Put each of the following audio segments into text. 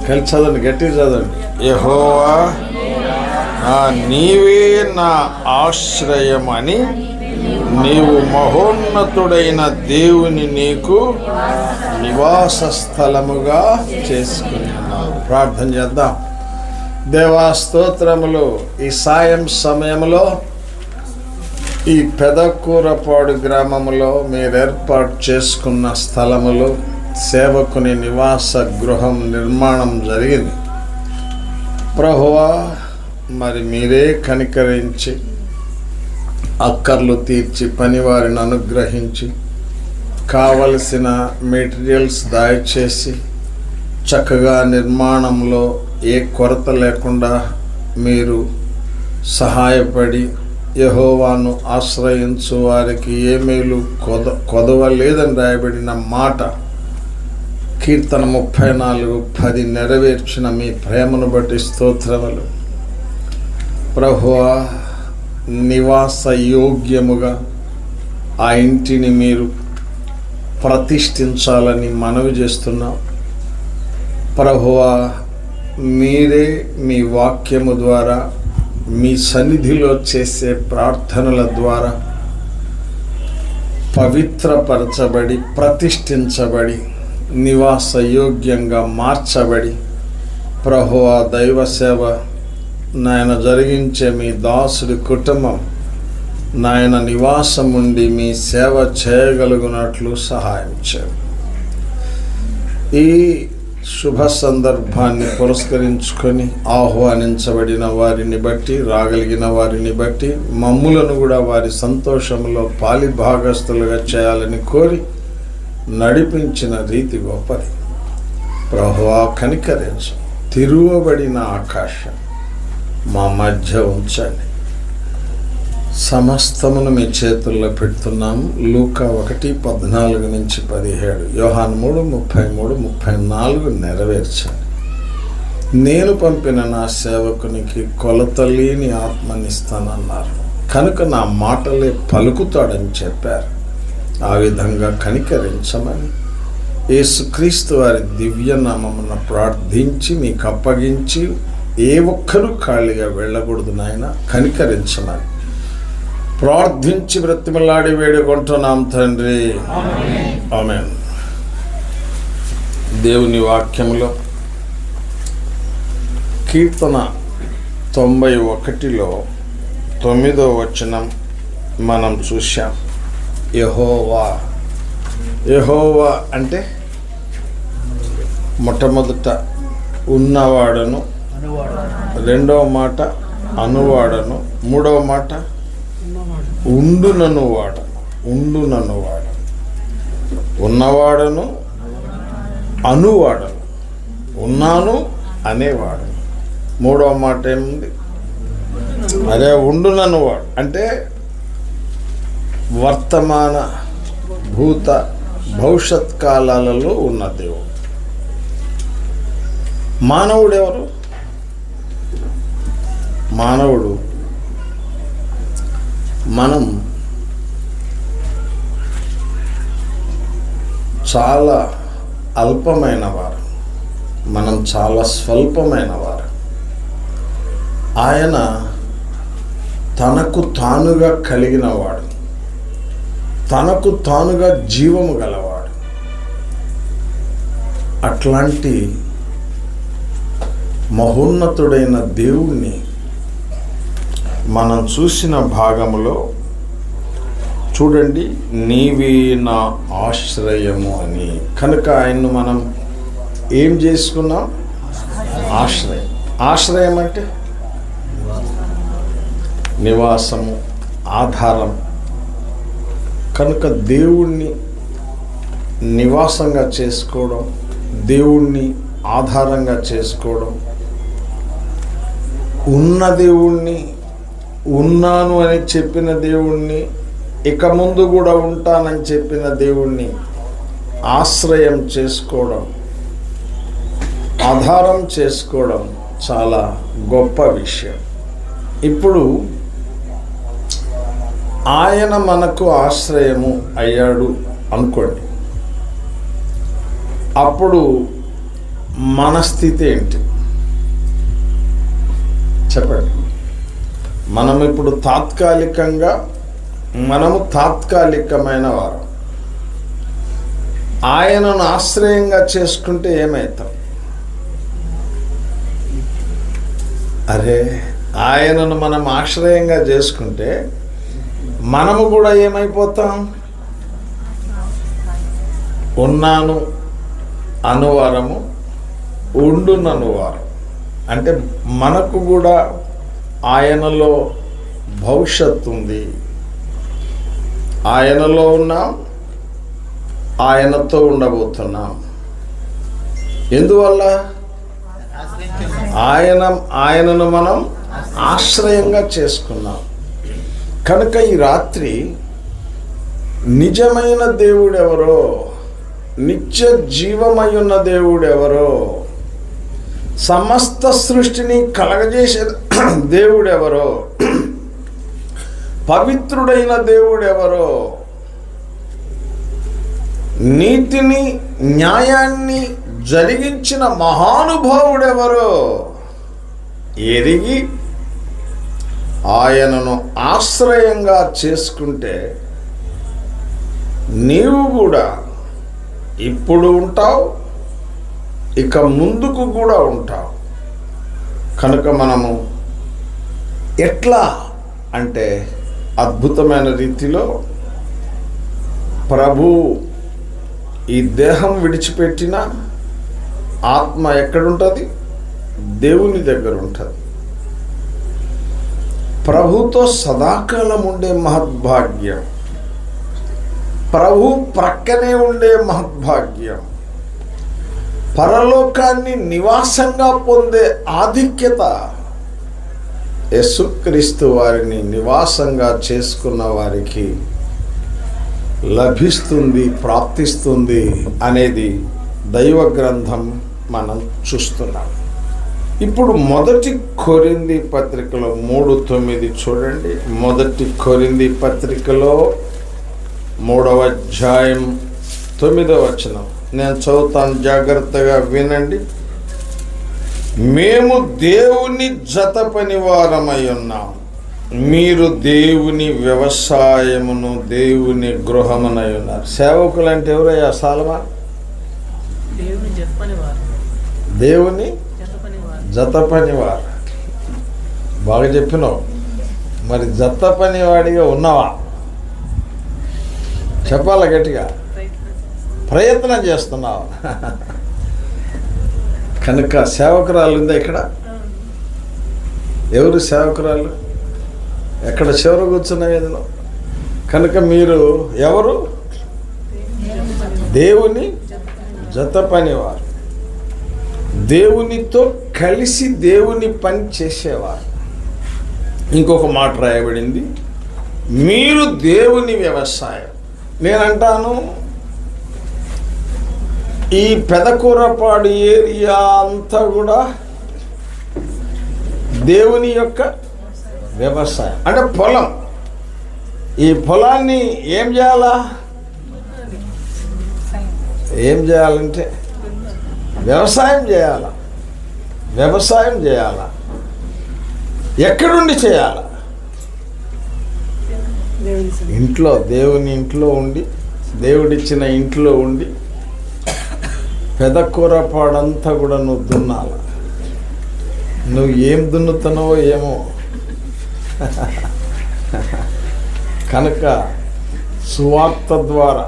కలిసి చదవండి, గట్టిగా చదవండి. యెహోవా నీవే నా ఆశ్రయం అని నీవు మహోన్నతుడైన దేవుని నీకు నివాస స్థలముగా చేసుకుని ఉన్నావు. ప్రార్థన చేద్దాం. దేవా స్తోత్రములు. ఈ సాయం సమయంలో ఈ పెదకూరపాడు గ్రామంలో మీరు ఏర్పాటు చేసుకున్న స్థలములో సేవకుని నివాస గృహం నిర్మాణం జరిగింది. ప్రభువా, మరి మీరే కనికరించి అక్కర్లు తీర్చి పనివారిని అనుగ్రహించి కావలసిన మెటీరియల్స్ దయచేసి చక్కగా నిర్మాణంలో ఏ కొరత లేకుండా మీరు సహాయపడి యెహోవాను ఆశ్రయించు వారికి ఏ మేలు కొదవలేదని రాయబడిన మాట కీర్తన 34:10 నెరవేర్చిన మీ ప్రేమను బట్టి స్తోత్రములు. ప్రభువా, నివాస యోగ్యముగా ఆ ఇంటిని మీరు ప్రతిష్ఠించాలని మనవి చేస్తున్నాం. ప్రభువా, మీరే మీ వాక్యము ద్వారా మీ సన్నిధిలో చేసే ప్రార్థనల ద్వారా పవిత్రపరచబడి ప్రతిష్ఠించబడి నివాస యోగ్యంగా మార్చబడి ప్రభువా దైవ సేవ నాయన జరిగించే మీ దాసుడి కుటుంబం నాయన నివాసం ఉండి మీ సేవ చేయగలుగునట్లు సహాయం చేయండి. ఈ శుభ సందర్భాన్ని పురస్కరించుకొని ఆహ్వానించబడిన వారిని బట్టి, రాగలిగిన వారిని బట్టి మమ్ములను కూడా వారి సంతోషంలో పాలిభాగస్తులుగా చేయాలని కోరి నడిపించిన రీతి గొప్పది. ప్రభువా, కనికరించు. తిరువబడిన ఆకాశం మా మధ్య ఉంచండి. సమస్తమును మీ చేతుల్లో పెడుతున్నాము. లూకా 1:14-17, యోహాను 3:33-34 నెరవేర్చండి. నేను పంపిన నా సేవకునికి కొలతలేని ఆత్మనిస్తానన్నారు కనుక నా మాటలే పలుకుతాడని చెప్పారు. ఆ విధంగా కనికరించమని యేసుక్రీస్తు వారి దివ్య నామమున ప్రార్థించి మీకు అప్పగించి ఏ ఒక్కరూ ఖాళీగా వెళ్ళకూడదు నాయన, కనికరించమని ప్రార్థించి బ్రతిమలాడి వేడుకుంటున్నాం తండ్రి. ఆమేన్. దేవుని వాక్యంలో కీర్తన 91లో 9వ వచనం మనం చూశాం. యెహోవా. యెహోవా అంటే మొట్టమొదట ఉన్నవాడను, రెండవ మాట అనువాడను, మూడవ మాట ఉండుననువాడను. ఉన్నవాడను, అనువాడను, ఉన్నాను అనేవాడు. మూడవ మాట ఏముంది? అదే ఉండుననువాడు అంటే వర్తమాన భూత భవిష్యత్ కాలాలలో ఉన్న దేవుడు. మానవుడు ఎవరు? మానవుడు మనం చాలా అల్పమైన వారు, మనం చాలా స్వల్పమైన వారు. ఆయన తనకు తానుగా కలిగిన వాడు, తనకు తానుగా జీవము గలవాడు. అట్లాంటి మహోన్నతుడైన దేవుణ్ణి మనం చూసిన భాగములో చూడండి, నీవే నా ఆశ్రయము అని. కనుక ఆయన్ను మనం ఏం చేసుకున్నాం? ఆశ్రయం. ఆశ్రయం అంటే నివాసము, ఆధారం. కనుక దేవుణ్ణి నివాసంగా చేసుకోవడం, దేవుణ్ణి ఆధారంగా చేసుకోవడం, ఉన్న దేవుణ్ణి, ఉన్నాను అని చెప్పిన దేవుణ్ణి, ఇక ముందు కూడా ఉంటానని చెప్పిన దేవుణ్ణి ఆశ్రయం చేసుకోవడం, ఆధారం చేసుకోవడం చాలా గొప్ప విషయం. ఇప్పుడు ఆయన మనకు ఆశ్రయము అయ్యాడు అనుకోండి. అప్పుడు మన స్థితి ఏంటి చెప్పండి. మనం ఇప్పుడు తాత్కాలికమైన వారు. ఆయనను ఆశ్రయంగా చేసుకుంటే ఏమవుతాం? అరే, ఆయనను మనం ఆశ్రయంగా చేసుకుంటే మనము కూడా ఏమైపోతాం? ఉన్నాను అనువారము, ఉండుననువారం. అంటే మనకు కూడా ఆయనలో భవిష్యత్తు ఉంది. ఆయనలో ఉన్నాం, ఆయనతో ఉండబోతున్నాం. ఎందువల్ల? ఆయనను మనం ఆశ్రయంగా చేసుకున్నాం. కనుక ఈ రాత్రి నిజమైన దేవుడెవరో, నిత్య జీవమయున్న దేవుడెవరో, సమస్త సృష్టిని కలగజేసే దేవుడెవరో, పవిత్రుడైన దేవుడెవరో, నీతిని న్యాయాన్ని జరిగించిన మహానుభావుడెవరో ఎరిగి ఆయనను ఆశ్రయంగా చేసుకుంటే నీవు కూడా ఇప్పుడు ఉంటావు, ఇక ముందుకు కూడా ఉంటావు. కనుక మనము ఎట్లా అంటే అద్భుతమైన రీతిలో ప్రభు ఈ దేహం విడిచిపెట్టిన ఆత్మ ఎక్కడుంటుంది? దేవుని దగ్గర ఉంటుంది. ప్రభుతో సదాకాలం ఉండే మహద్భాగ్యం, ప్రభు ప్రక్కనే ఉండే మహద్భాగ్యం, పరలోకాన్ని నివాసంగా పొందే ఆధిక్యత యేసుక్రీస్తు వారిని నివాసంగా చేసుకున్న వారికి లభిస్తుంది, ప్రాప్తిస్తుంది అనేది దైవ గ్రంథం మనం చూస్తున్నాం. ఇప్పుడు 1 కొరింథీ పత్రికలో 3:9 చూడండి. 1 కొరింథీ పత్రికలో 3వ అధ్యాయం 9వ వచనం నేను చదువుతాను, జాగ్రత్తగా వినండి. మేము దేవుని జత పనివారమై ఉన్నాం, మీరు దేవుని వ్యవసాయమును దేవుని గృహమునై ఉన్నారు. సేవకులు అంటే ఎవరయ్యా? సాలమా? దేవుని జత పనివారు. బాగా చెప్పినావు. మరి జత పనివాడిగా ఉన్నావా? చెప్పాలా గట్టిగా? ప్రయత్నం చేస్తున్నావు. కనుక సేవకురాలు ఉందా ఇక్కడ? ఎవరు సేవకురాలు? ఎక్కడ చివర కూర్చున్న ఏదో. కనుక మీరు ఎవరు? దేవుని జత పనివారు, దేవునితో కలిసి దేవుని పని చేసేవారు. ఇంకొక మాట రాయబడింది, మీరు దేవుని వ్యవసాయం. నేనంటాను, ఈ పెదకూరపాడు ఏరియా అంతా కూడా దేవుని యొక్క వ్యవసాయం. అంటే పొలం. ఈ పొలాన్ని ఏం చేయాలా? ఏం చేయాలంటే వ్యవసాయం చేయాలా. వ్యవసాయం చేయాలా. ఎక్కడుండి చేయాలా? ఇంట్లో, దేవుని ఇంట్లో ఉండి, దేవుడిచ్చిన ఇంట్లో ఉండి పెదకూరపాడంతా కూడా నువ్వు దున్నాల. నువ్వు ఏం దున్నుతున్నావో ఏమో. కనుక సువార్త ద్వారా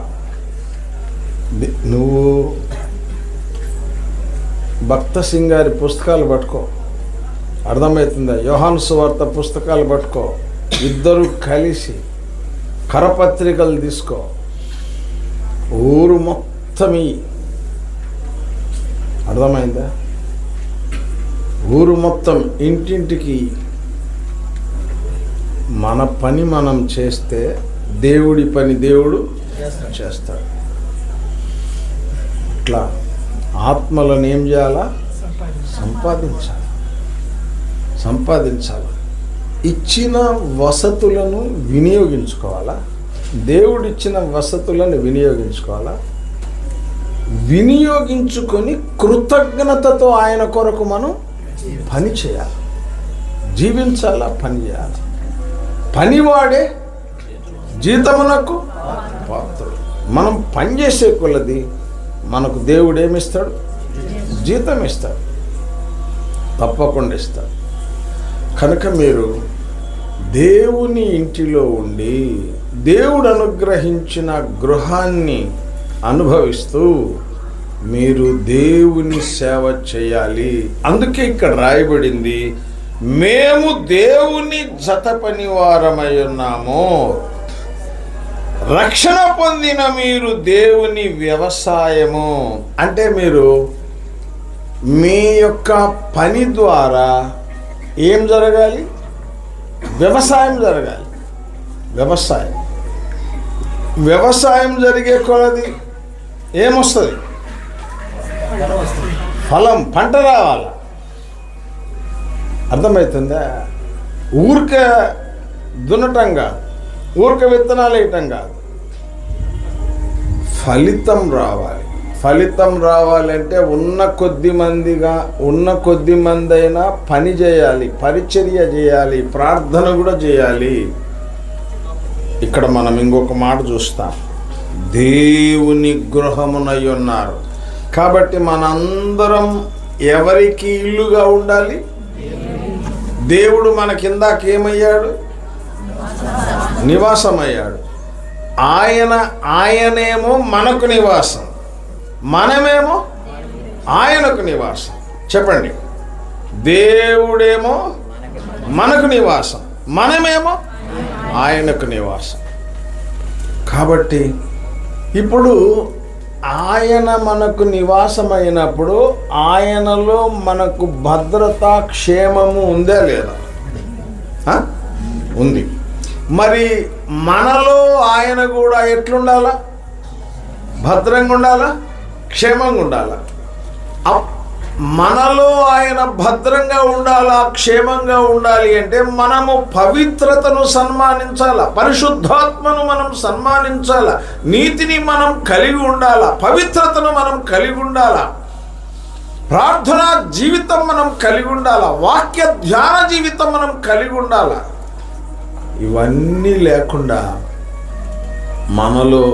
నువ్వు భక్త సింగారి పుస్తకాలు పట్టుకో, అర్థమవుతుందా? యోహాను సువార్త పుస్తకాలు పట్టుకో, ఇద్దరు కలిసి కరపత్రికలు తీసుకో, ఊరు మొత్తం అర్థమైందా? ఊరు మొత్తం ఇంటింటికి మన పని మనం చేస్తే దేవుడి పని దేవుడు చేస్తాడు. అట్లా ఆత్మలను ఏం చేయాలా? సంపాదించాలి. ఇచ్చిన వసతులను వినియోగించుకోవాలా? దేవుడిచ్చిన వసతులను వినియోగించుకోవాలా? వినియోగించుకొని కృతజ్ఞతతో ఆయన కొరకు మనం పని చేయాలి, జీవించాలా, పని చేయాలి. పనివాడే జీతమునకు పాత్రుడు. మనం పని చేసే కొలది మనకు దేవుడు ఏమిస్తాడు? జీతం ఇస్తాడు, తప్పకుండా ఇస్తాడు. కనుక మీరు దేవుని ఇంటిలో ఉండి దేవుడు అనుగ్రహించిన గృహాన్ని అనుభవిస్తూ మీరు దేవుని సేవ చేయాలి. అందుకే ఇక్కడ రాయబడింది, మేము దేవుని జత పనివారమై ఉన్నాము. రక్షణ పొందిన మీరు దేవుని వ్యవసాయము. అంటే మీరు మీ యొక్క పని ద్వారా ఏం జరగాలి? వ్యవసాయం జరగాలి. వ్యవసాయం జరిగే కొలది ఏమొస్తుంది? ఫలం, పంట రావాలా. అర్థమవుతుందా? ఊరికే దున్నటం కాదు, ఊరికే విత్తనాలు వేయటం కాదు, ఫలితం రావాలి. ఫలితం రావాలంటే ఉన్న కొద్ది మంది అయినా పని చేయాలి, పరిచర్య చేయాలి, ప్రార్థన కూడా చేయాలి. ఇక్కడ మనం ఇంకొక మాట చూస్తాం, దేవుని గృహమునై ఉన్నారు. కాబట్టి మనందరం ఎవరికి ఇల్లుగా ఉండాలి? దేవుడు మన కిందాక ఏమయ్యాడు? నివాసం అయ్యాడు. ఆయనేమో మనకు నివాసం, మనమేమో ఆయనకు నివాసం. చెప్పండి, దేవుడేమో మనకు నివాసం, మనమేమో ఆయనకు నివాసం. కాబట్టి ఇప్పుడు ఆయన మనకు నివాసమైనప్పుడు ఆయనలో మనకు భద్రత, క్షేమము ఉందా లేదా? ఉంది. మరి మనలో ఆయన కూడా ఎట్లుండాలా? భద్రంగా ఉండాలా, క్షేమంగా ఉండాలా. మనలో ఆయన భద్రంగా ఉండాలా, క్షేమంగా ఉండాలి అంటే మనము పవిత్రతను సన్మానించాలా, పరిశుద్ధాత్మను మనం సన్మానించాలా, నీతిని మనం కలిగి ఉండాలా, పవిత్రతను మనం కలిగి ఉండాలా, ప్రార్థనా జీవితం మనం కలిగి ఉండాలా, వాక్య ధ్యాన జీవితం మనం కలిగి ఉండాలా. ఇవన్నీ లేకుండా మనలో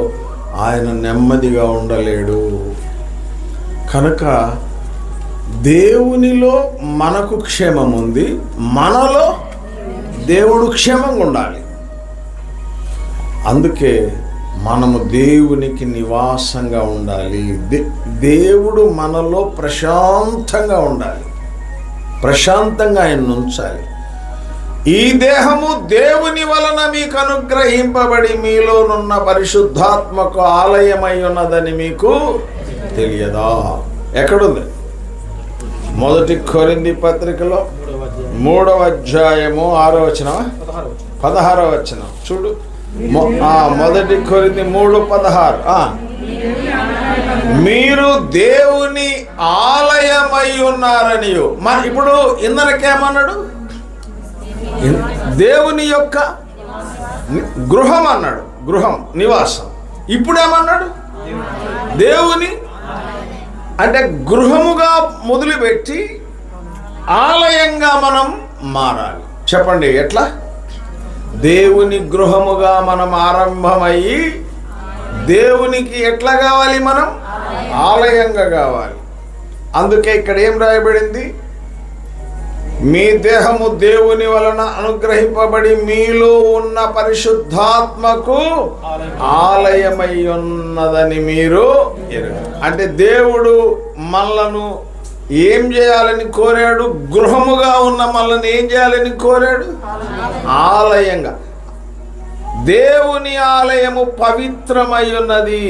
ఆయన నెమ్మదిగా ఉండలేడు. కనుక దేవునిలో మనకు క్షేమం ఉంది, మనలో దేవుడు క్షేమంగా ఉండాలి. అందుకే మనము దేవునికి నివాసంగా ఉండాలి. దేవుడు మనలో ప్రశాంతంగా ఉండాలి, ప్రశాంతంగా ఆయన ఉంచాలి. ఈ దేహము దేవుని వలన మీకు అనుగ్రహింపబడి మీలోనున్న పరిశుద్ధాత్మకు ఆలయమై ఉన్నదని మీకు తెలియదా? ఎక్కడుంది? 1 కొరింథీ పత్రికలో 3వ అధ్యాయము 6వ వచనం, 16వ వచనం చూడు. 1 కొరింథీ 3:16. మీరు దేవుని ఆలయమై ఉన్నారని. మరి ఇప్పుడు ఇందరికేమన్నాడు? దేవుని యొక్క గృహం అన్నాడు, గృహం, నివాసం. ఇప్పుడేమన్నాడు? దేవుని అంటే గృహముగా మొదలుపెట్టి ఆలయంగా మనం మారాలి. చెప్పండి ఎట్లా? దేవుని గృహముగా మనం ఆరంభమయ్యి దేవునికి ఎట్లా కావాలి? మనం ఆలయంగా కావాలి. అందుకే ఇక్కడ ఏం రాయబడింది? మీ దేహము దేవుని వలన అనుగ్రహింపబడి మీలో ఉన్న పరిశుద్ధాత్మకు ఆలయమై ఉన్నదని మీరు ఎరుగరు. అంటే దేవుడు మనలను ఏం చేయాలని కోరాడు? గృహముగా ఉన్న మనల్ని ఏం చేయాలని కోరాడు? ఆలయంగా. దేవుని ఆలయము పవిత్రమై ఉన్నది.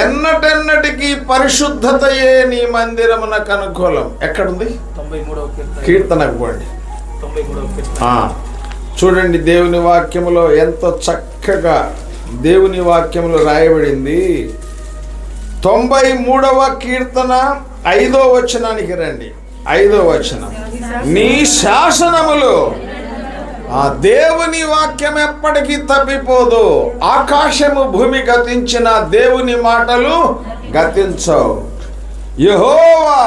ఎన్నటెన్నటికి పరిశుద్ధతయే నీ మందిరమునకు అనుకూలం. ఎక్కడుంది? 93వ కీర్తనకు పోండి. చూడండి, దేవుని వాక్యములో ఎంతో చక్కగా దేవుని వాక్యములో రాయబడింది. 93వ కీర్తన 5వ వచనానికి రండి. 5వ వచనం, నీ శాసనములు దేవుని వాక్యం ఎప్పటికీ తప్పిపోదు. ఆకాశము భూమి గతించిన దేవుని మాటలు గతించవు. యెహోవా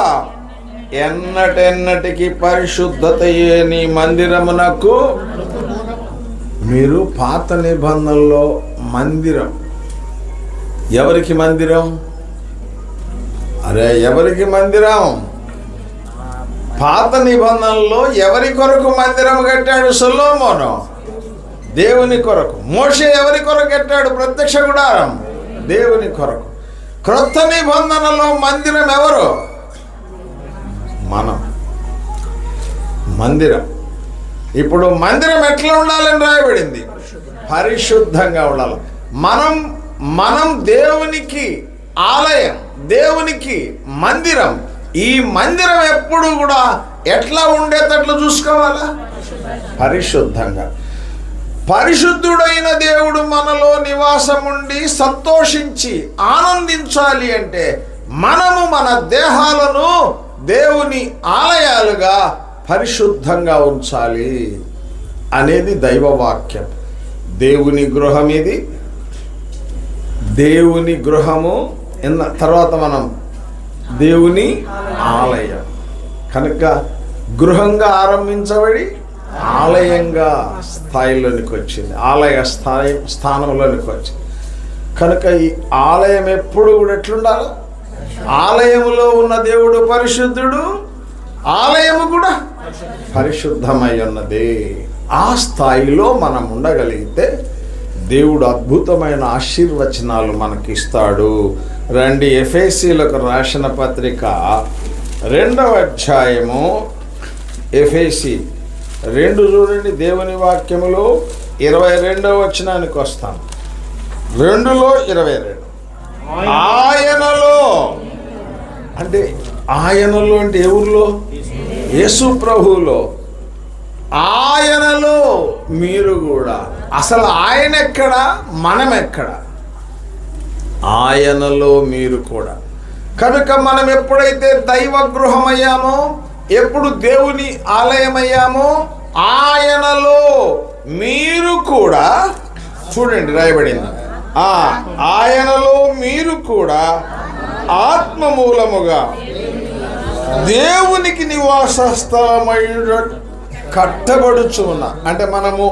ఎన్నటెన్నటికి పరిశుద్ధతయే నీ మందిరమునకు. మీరు పాత నిబంధనలో మందిరం, ఎవరికి మందిరం? ఎవరికి మందిరం? పాత నిబంధనలో ఎవరి కొరకు మందిరం కట్టాడు? సొలొమోను దేవుని కొరకు. మోషే ఎవరి కొరకు కట్టాడు? ప్రత్యక్ష గుడారం దేవుని కొరకు. క్రొత్త నిబంధనలో మందిరం ఎవరు? మనం. మందిరం. ఇప్పుడు మందిరం ఎట్లా ఉండాలని రాయబడింది? పరిశుద్ధంగా ఉండాలి. మనం దేవునికి ఆలయం, దేవునికి మందిరం. ఈ మందిరం ఎప్పుడు కూడా ఎట్లా ఉండేటట్లు చూసుకోవాలా? పరిశుద్ధంగా. పరిశుద్ధుడైన దేవుడు మనలో నివాసం ఉండి సంతోషించి ఆనందించాలి అంటే మనము మన దేహాలను దేవుని ఆలయాలుగా పరిశుద్ధంగా ఉంచాలి అనేది దైవవాక్యం. దేవుని గృహం ఇది. దేవుని గృహము తర్వాత మనం దేవుని ఆలయం. కనుక గృహంగా ఆరంభించబడి ఆలయంగా స్థాయిలోనికి వచ్చింది, ఆలయ స్థానంలోనికి వచ్చింది. కనుక ఈ ఆలయం ఎప్పుడు కూడా ఎట్లుండాలి? ఆలయములో ఉన్న దేవుడు పరిశుద్ధుడు, ఆలయము కూడా పరిశుద్ధమై ఉన్నది. ఆ స్థాయిలో మనం ఉండగలిగితే దేవుడు అద్భుతమైన ఆశీర్వచనాలు మనకి ఇస్తాడు. రండి, ఎఫెసీలకు రాసిన పత్రిక 2వ అధ్యాయము, ఎఫెసీ 2 చూడండి. దేవుని వాక్యములో 22వ వచనానికి వస్తాం. 2లో 22. ఆయనలో అంటే ఆయనలో అంటే ఎవరిలో? యేసు ప్రభువులో. ఆయనలో మీరు కూడా. అసలు ఆయన ఎక్కడ, మనం ఎక్కడ? ఆయనలో మీరు కూడా. కనుక మనం ఎప్పుడైతే దైవ గృహమయ్యామో, ఎప్పుడు దేవుని ఆలయమయ్యామో, ఆయనలో మీరు కూడా. చూడండి రాయబడింది, ఆయనలో మీరు కూడా ఆత్మ మూలముగా దేవునికి నివాస స్థలమై కట్టబడుచున్న. అంటే మనము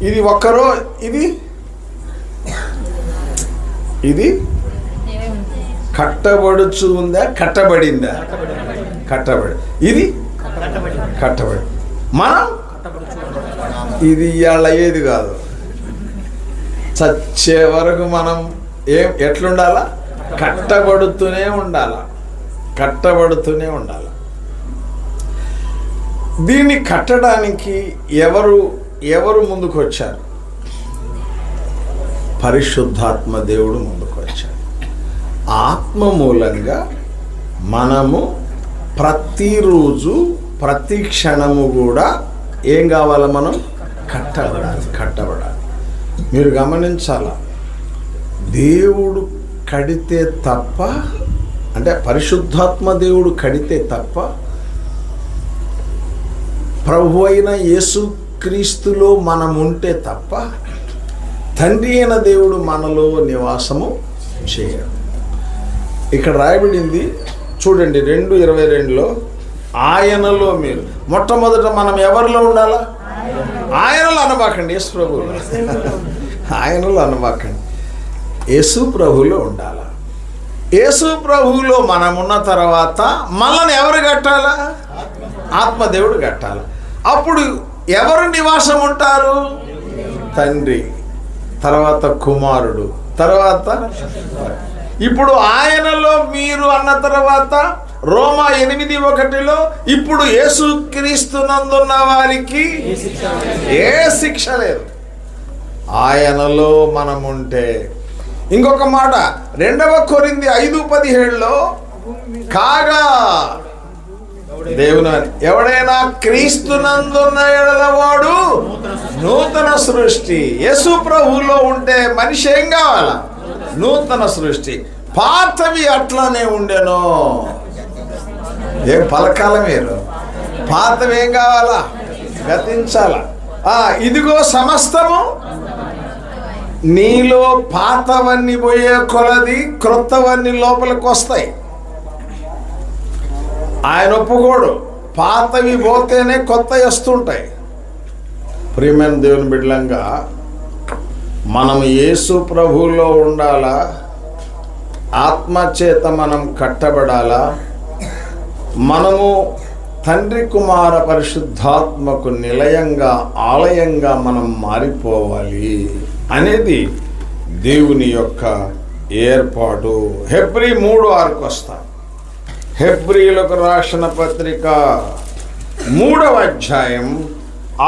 ఇది ఒక్కరో, ఇది కట్టబడుచు ఉందా, కట్టబడిందా? కట్టబడి. ఇది కట్టబడి. మనం ఇది ఇవాళ ఏది కాదు, చచ్చే వరకు మనం ఎట్లుండాలా? కట్టబడుతూనే ఉండాలా, కట్టబడుతూనే ఉండాలి. దీన్ని కట్టడానికి ఎవరు ముందుకు వచ్చారు? పరిశుద్ధాత్మ దేవుడు ముందుకు వచ్చాడు. ఆత్మ మూలంగా మనము ప్రతిరోజు ప్రతి క్షణము కూడా ఏం కావాలి? మనం కట్టబడాలి. మీరు గమనించాల, దేవుడు కడితే తప్ప, అంటే పరిశుద్ధాత్మ దేవుడు కడితే తప్ప ప్రభు అయిన యేసుక్రీస్తులో మనం ఉంటే తప్ప తండ్రి అయిన దేవుడు మనలో నివాసము చేయడు. ఇక్కడ రాయబడింది చూడండి 2:22లో, ఆయనలో మీరు. మొట్టమొదట మనం ఎవరిలో ఉండాలా? ఆయనలో అనబాకండి, యేసు ప్రభువులో. ఆయనలో అనబాకండి, యేసు ప్రభువులో ఉండాలా. యేసు ప్రభువులో మనం ఉన్న తర్వాత మనల్ని ఎవరు కట్టాలా? ఆత్మదేవుడు కట్టాలి. అప్పుడు ఎవరు నివాసం ఉంటారు? తండ్రి, తర్వాత కుమారుడు, తర్వాత ఇప్పుడు ఆయనలో మీరు అన్న తర్వాత రోమా 8:1లో ఇప్పుడు యేసుక్రీస్తునందున్న వారికి ఏ శిక్ష లేదు. ఆయనలో మనం ఉంటే. ఇంకొక మాట 2వ కొరింథీ 5:17లో, కాగా దేవుని ఎవడైనా క్రీస్తునందున్న ఎడల వాడు నూతన సృష్టి. యేసు ప్రభువులో ఉంటే మనిషి ఏం కావాలా? నూతన సృష్టి. పాతవి అట్లానే ఉండెను. ఏం పలకాల మీరు? పాతవి ఏం కావాలా? గతించాలా. ఇదిగో సమస్తము నీలో పాతవన్నీ పోయే కొలది క్రొత్తవన్నీ లోపలికి వస్తాయి. ఆయన ఒప్పుకోడు, పాతవి పోతేనే కొత్తవి వస్తుంటాయి. ప్రియమైన దేవుని బిడ్డలంగా మనం యేసు ప్రభువులో ఉండాలా, ఆత్మచేత మనం కట్టబడాలా, మనము తండ్రి కుమార పరిశుద్ధాత్మకు నిలయంగా ఆలయంగా మనం మారిపోవాలి అనేది దేవుని యొక్క ఏర్పాటు. హెబ్రీ 3:6 వస్తాం. హెబ్రీలకు రాసిన పత్రిక 3వ అధ్యాయం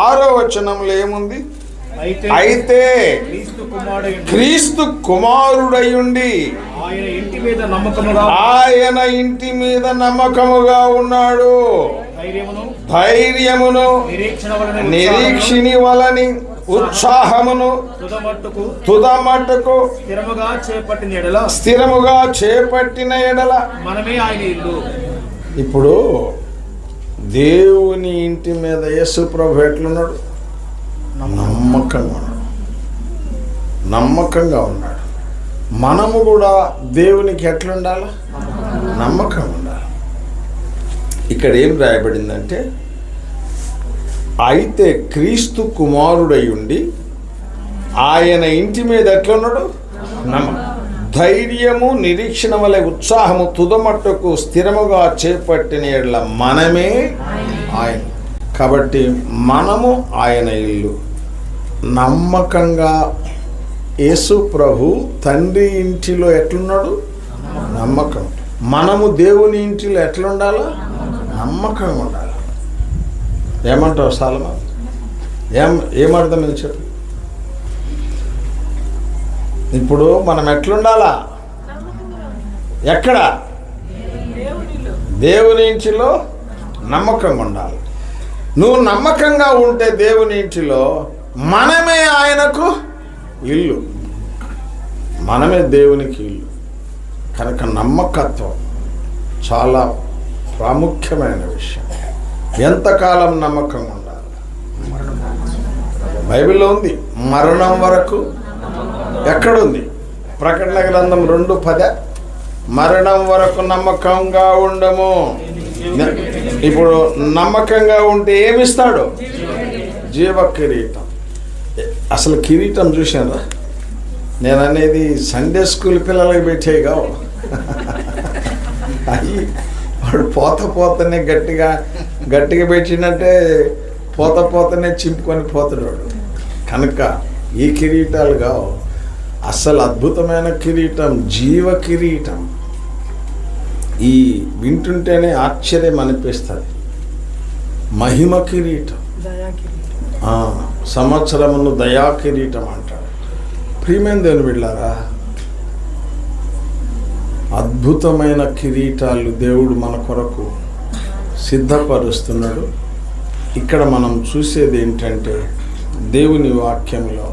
6వ వచనంలో ఏముంది? అయితే క్రీస్తు కుమారుడయుండి ఆయన ఇంటి మీద నమ్మకముగా ఉన్నాడు. ధైర్యమును నిరీక్షిని వలని ఉత్సాహమును తుదమట్టుకు స్థిరముగా చేపట్టిన ఎడల మనమే ఆయన ఇల్లు. ఇప్పుడు దేవుని ఇంటి మీద యేసు ప్రభు ఎట్లున్నాడు? నమ్మకంగా ఉన్నాడు. మనము కూడా దేవునికి ఎట్లుండాలి? నమ్మకం ఉండాలి. ఇక్కడ ఏం రాయబడిందంటే, అయితే క్రీస్తు కుమారుడై ఉండి ఆయన ఇంటి మీద ఎట్లున్నాడు? ధైర్యము నిరీక్షణ వలె ఉత్సాహము తుదమట్టుకు స్థిరముగా చేపట్టిన యెడల మనమే ఆయన. కాబట్టి మనము ఆయన ఇల్లు. నమ్మకంగా యేసు ప్రభు తండ్రి ఇంటిలో ఎట్లున్నాడు? నమ్మకం. మనము దేవుని ఇంటిలో ఎట్లుండాలా? నమ్మకం ఉండాలి. ఏమంటావు సాలమా? ఏమర్థమైంది చెప్పు. ఇప్పుడు మనం ఎట్లుండాలా? ఎక్కడ? దేవుని ఇంటిలో నమ్మకంగా ఉండాలి. నువ్వు నమ్మకంగా ఉంటే దేవుని ఇంటిలో మనమే ఆయనకు ఇల్లు, మనమే దేవునికి ఇల్లు. కనుక నమ్మకత్వం చాలా ప్రాముఖ్యమైన విషయం. ఎంతకాలం నమ్మకంగా ఉండాలి? బైబిల్లో ఉంది, మరణం వరకు. ఎక్కడుంది? ప్రకటన గ్రంథం 2:10 మరణం వరకు నమ్మకంగా ఉండము. ఇప్పుడు నమ్మకంగా ఉంటే ఏమిస్తాడు? జీవ కిరీటం. అసలు కిరీటం చూశాను నేను అనేది సండే స్కూల్ పిల్లలకి పెట్టేగా. అయ్యి వాడు పోతనే గట్టిగా పెట్టిందంటే పోతనే చింపుకొని పోతాడు వాడు. కనుక ఈ కిరీటాలు కావు, అసలు అద్భుతమైన కిరీటం, జీవ కిరీటం. ఈ వింటుంటేనే ఆశ్చర్యం అనిపిస్తుంది. మహిమ కిరీటం, సంవత్సరమును దయా కిరీటం అంటాడు. ప్రియమైన దేవుని బిడ్డలారా, అద్భుతమైన కిరీటాలు దేవుడు మన కొరకు సిద్ధపరుస్తున్నాడు. ఇక్కడ మనం చూసేది ఏంటంటే, దేవుని వాక్యంలో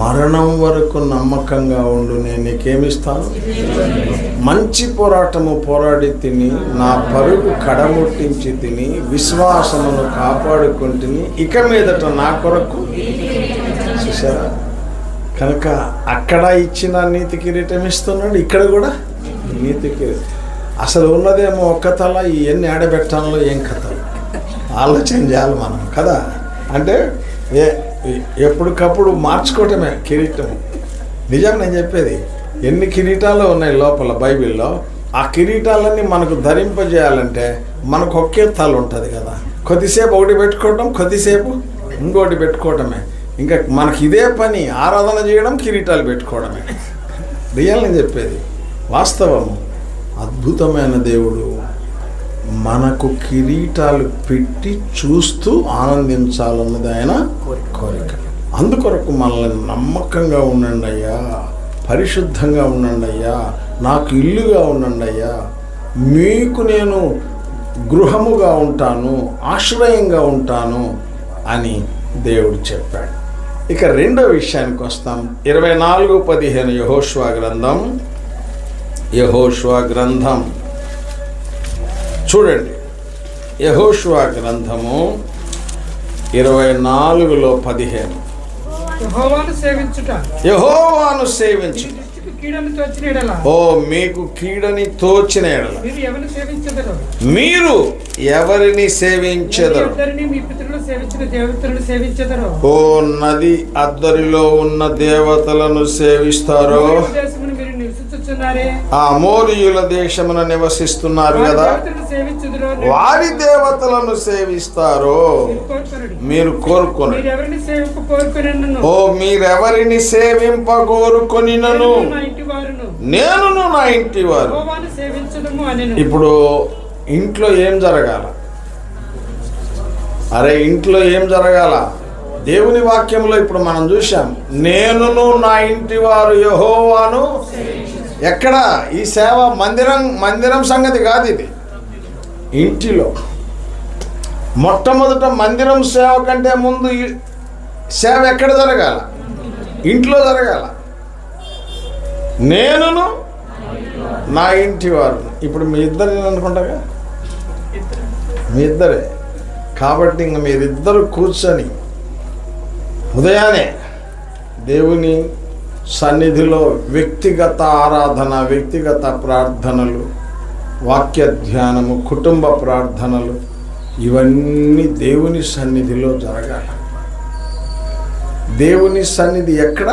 మరణం వరకు నమ్మకంగా ఉండు, నేను నీకేమిస్తాను? మంచి పోరాటము పోరాడి తిని, నా పరుగు కడముట్టించి తిని, విశ్వాసమును కాపాడుకుంటుని, ఇక మీదట నా కొరకు. చూసారా? కనుక అక్కడ ఇచ్చిన నీతి కిరీటం ఇస్తున్నాడు, ఇక్కడ కూడా నీతి కిరీటం. అసలు ఉన్నదేమో ఒక్క తల, ఇవన్నీ ఆడబెట్టాలో ఏం కథలు ఆలోచన చేయాలి మనం కదా. అంటే ఎప్పటికప్పుడు మార్చుకోవటమే కిరీటం. నిజం నేను చెప్పేది. ఎన్ని కిరీటాలు ఉన్నాయి లోపల బైబిల్లో, ఆ కిరీటాలన్నీ మనకు ధరింపజేయాలంటే మనకు ఒకే తల ఉంటుంది కదా. కొద్దిసేపు ఒకటి పెట్టుకోవటం, కొద్దిసేపు ఇంకోటి పెట్టుకోవటమే. ఇంకా మనకి ఇదే పని, ఆరాధన చేయడం, కిరీటాలు పెట్టుకోవడమే. రియల్ నేను చెప్పేది వాస్తవము. అద్భుతమైన దేవుడు మనకు కిరీటాలు పెట్టి చూస్తూ ఆనందించాలన్నది ఆయన కోరిక. అందుకొరకు మనల్ని నమ్మకంగా ఉండండి అయ్యా, పరిశుద్ధంగా ఉండండి అయ్యా, నాకు ఇల్లుగా ఉండండి అయ్యా, మీకు నేను గృహముగా ఉంటాను, ఆశ్రయంగా ఉంటాను అని దేవుడు చెప్పాడు. ఇక రెండో విషయానికి వస్తాం. 24:15 యెహోషువ గ్రంథం చూడండి. యెహోషువ గ్రంథము 24:15 యెహోవాను సేవించుట యెహోవాను సేవించు. కీడని తోచిన ఎడల ఓ మీకు కీడని తోచిన ఎడల మీరు ఎవరిని సేవించెదరో మీరు ఎవరిని సేవించెదరు? ఇద్దరిని మీ పితరులు సేవించిన దేవతలను సేవించెదరో ఓ నది అద్దరిలో ఉన్న దేవతలను సేవిస్తారో? దేశమును మీరు నివసించుచున్నారే, ఆ అమోరీయుల దేశమున నివసిస్తున్నారు కదా, దేవతలను సేవించుదురో వారి దేవతలను సేవిస్తారో మీరు కోరుకొని. మీరు ఎవరిని సేవింప కోరుకొనినను ఓ మీరెవరిని సేవింప కోరుకొనినను నా ఇంటి వారును నేనును నా ఇంటి వారు. యెహోవాను సేవించుదుము అనెను. ఇప్పుడు ఇంట్లో ఏం జరగాల? అరే ఇంట్లో ఏం జరగాల? దేవుని వాక్యంలో ఇప్పుడు మనం చూసాం, నేనును నా ఇంటి వారు యెహోవాను. ఎక్కడ ఈ సేవ? మందిరం సంగతి కాదు ఇది. ఇంటిలో మొట్టమొదట మందిరం సేవ కంటే ముందు సేవ ఎక్కడ జరగాల? ఇంట్లో జరగాల. నేనును నా ఇంటి వారు. ఇప్పుడు మీ ఇద్దరు అనుకుంటాగా, మీ ఇద్దరే కాబట్టి ఇంక మీరిద్దరు కూర్చొని ఉదయాన్నే దేవుని సన్నిధిలో వ్యక్తిగత ఆరాధన, వ్యక్తిగత ప్రార్థనలు, వాక్య ధ్యానము, కుటుంబ ప్రార్థనలు ఇవన్నీ దేవుని సన్నిధిలో జరగాలి. దేవుని సన్నిధి ఎక్కడ?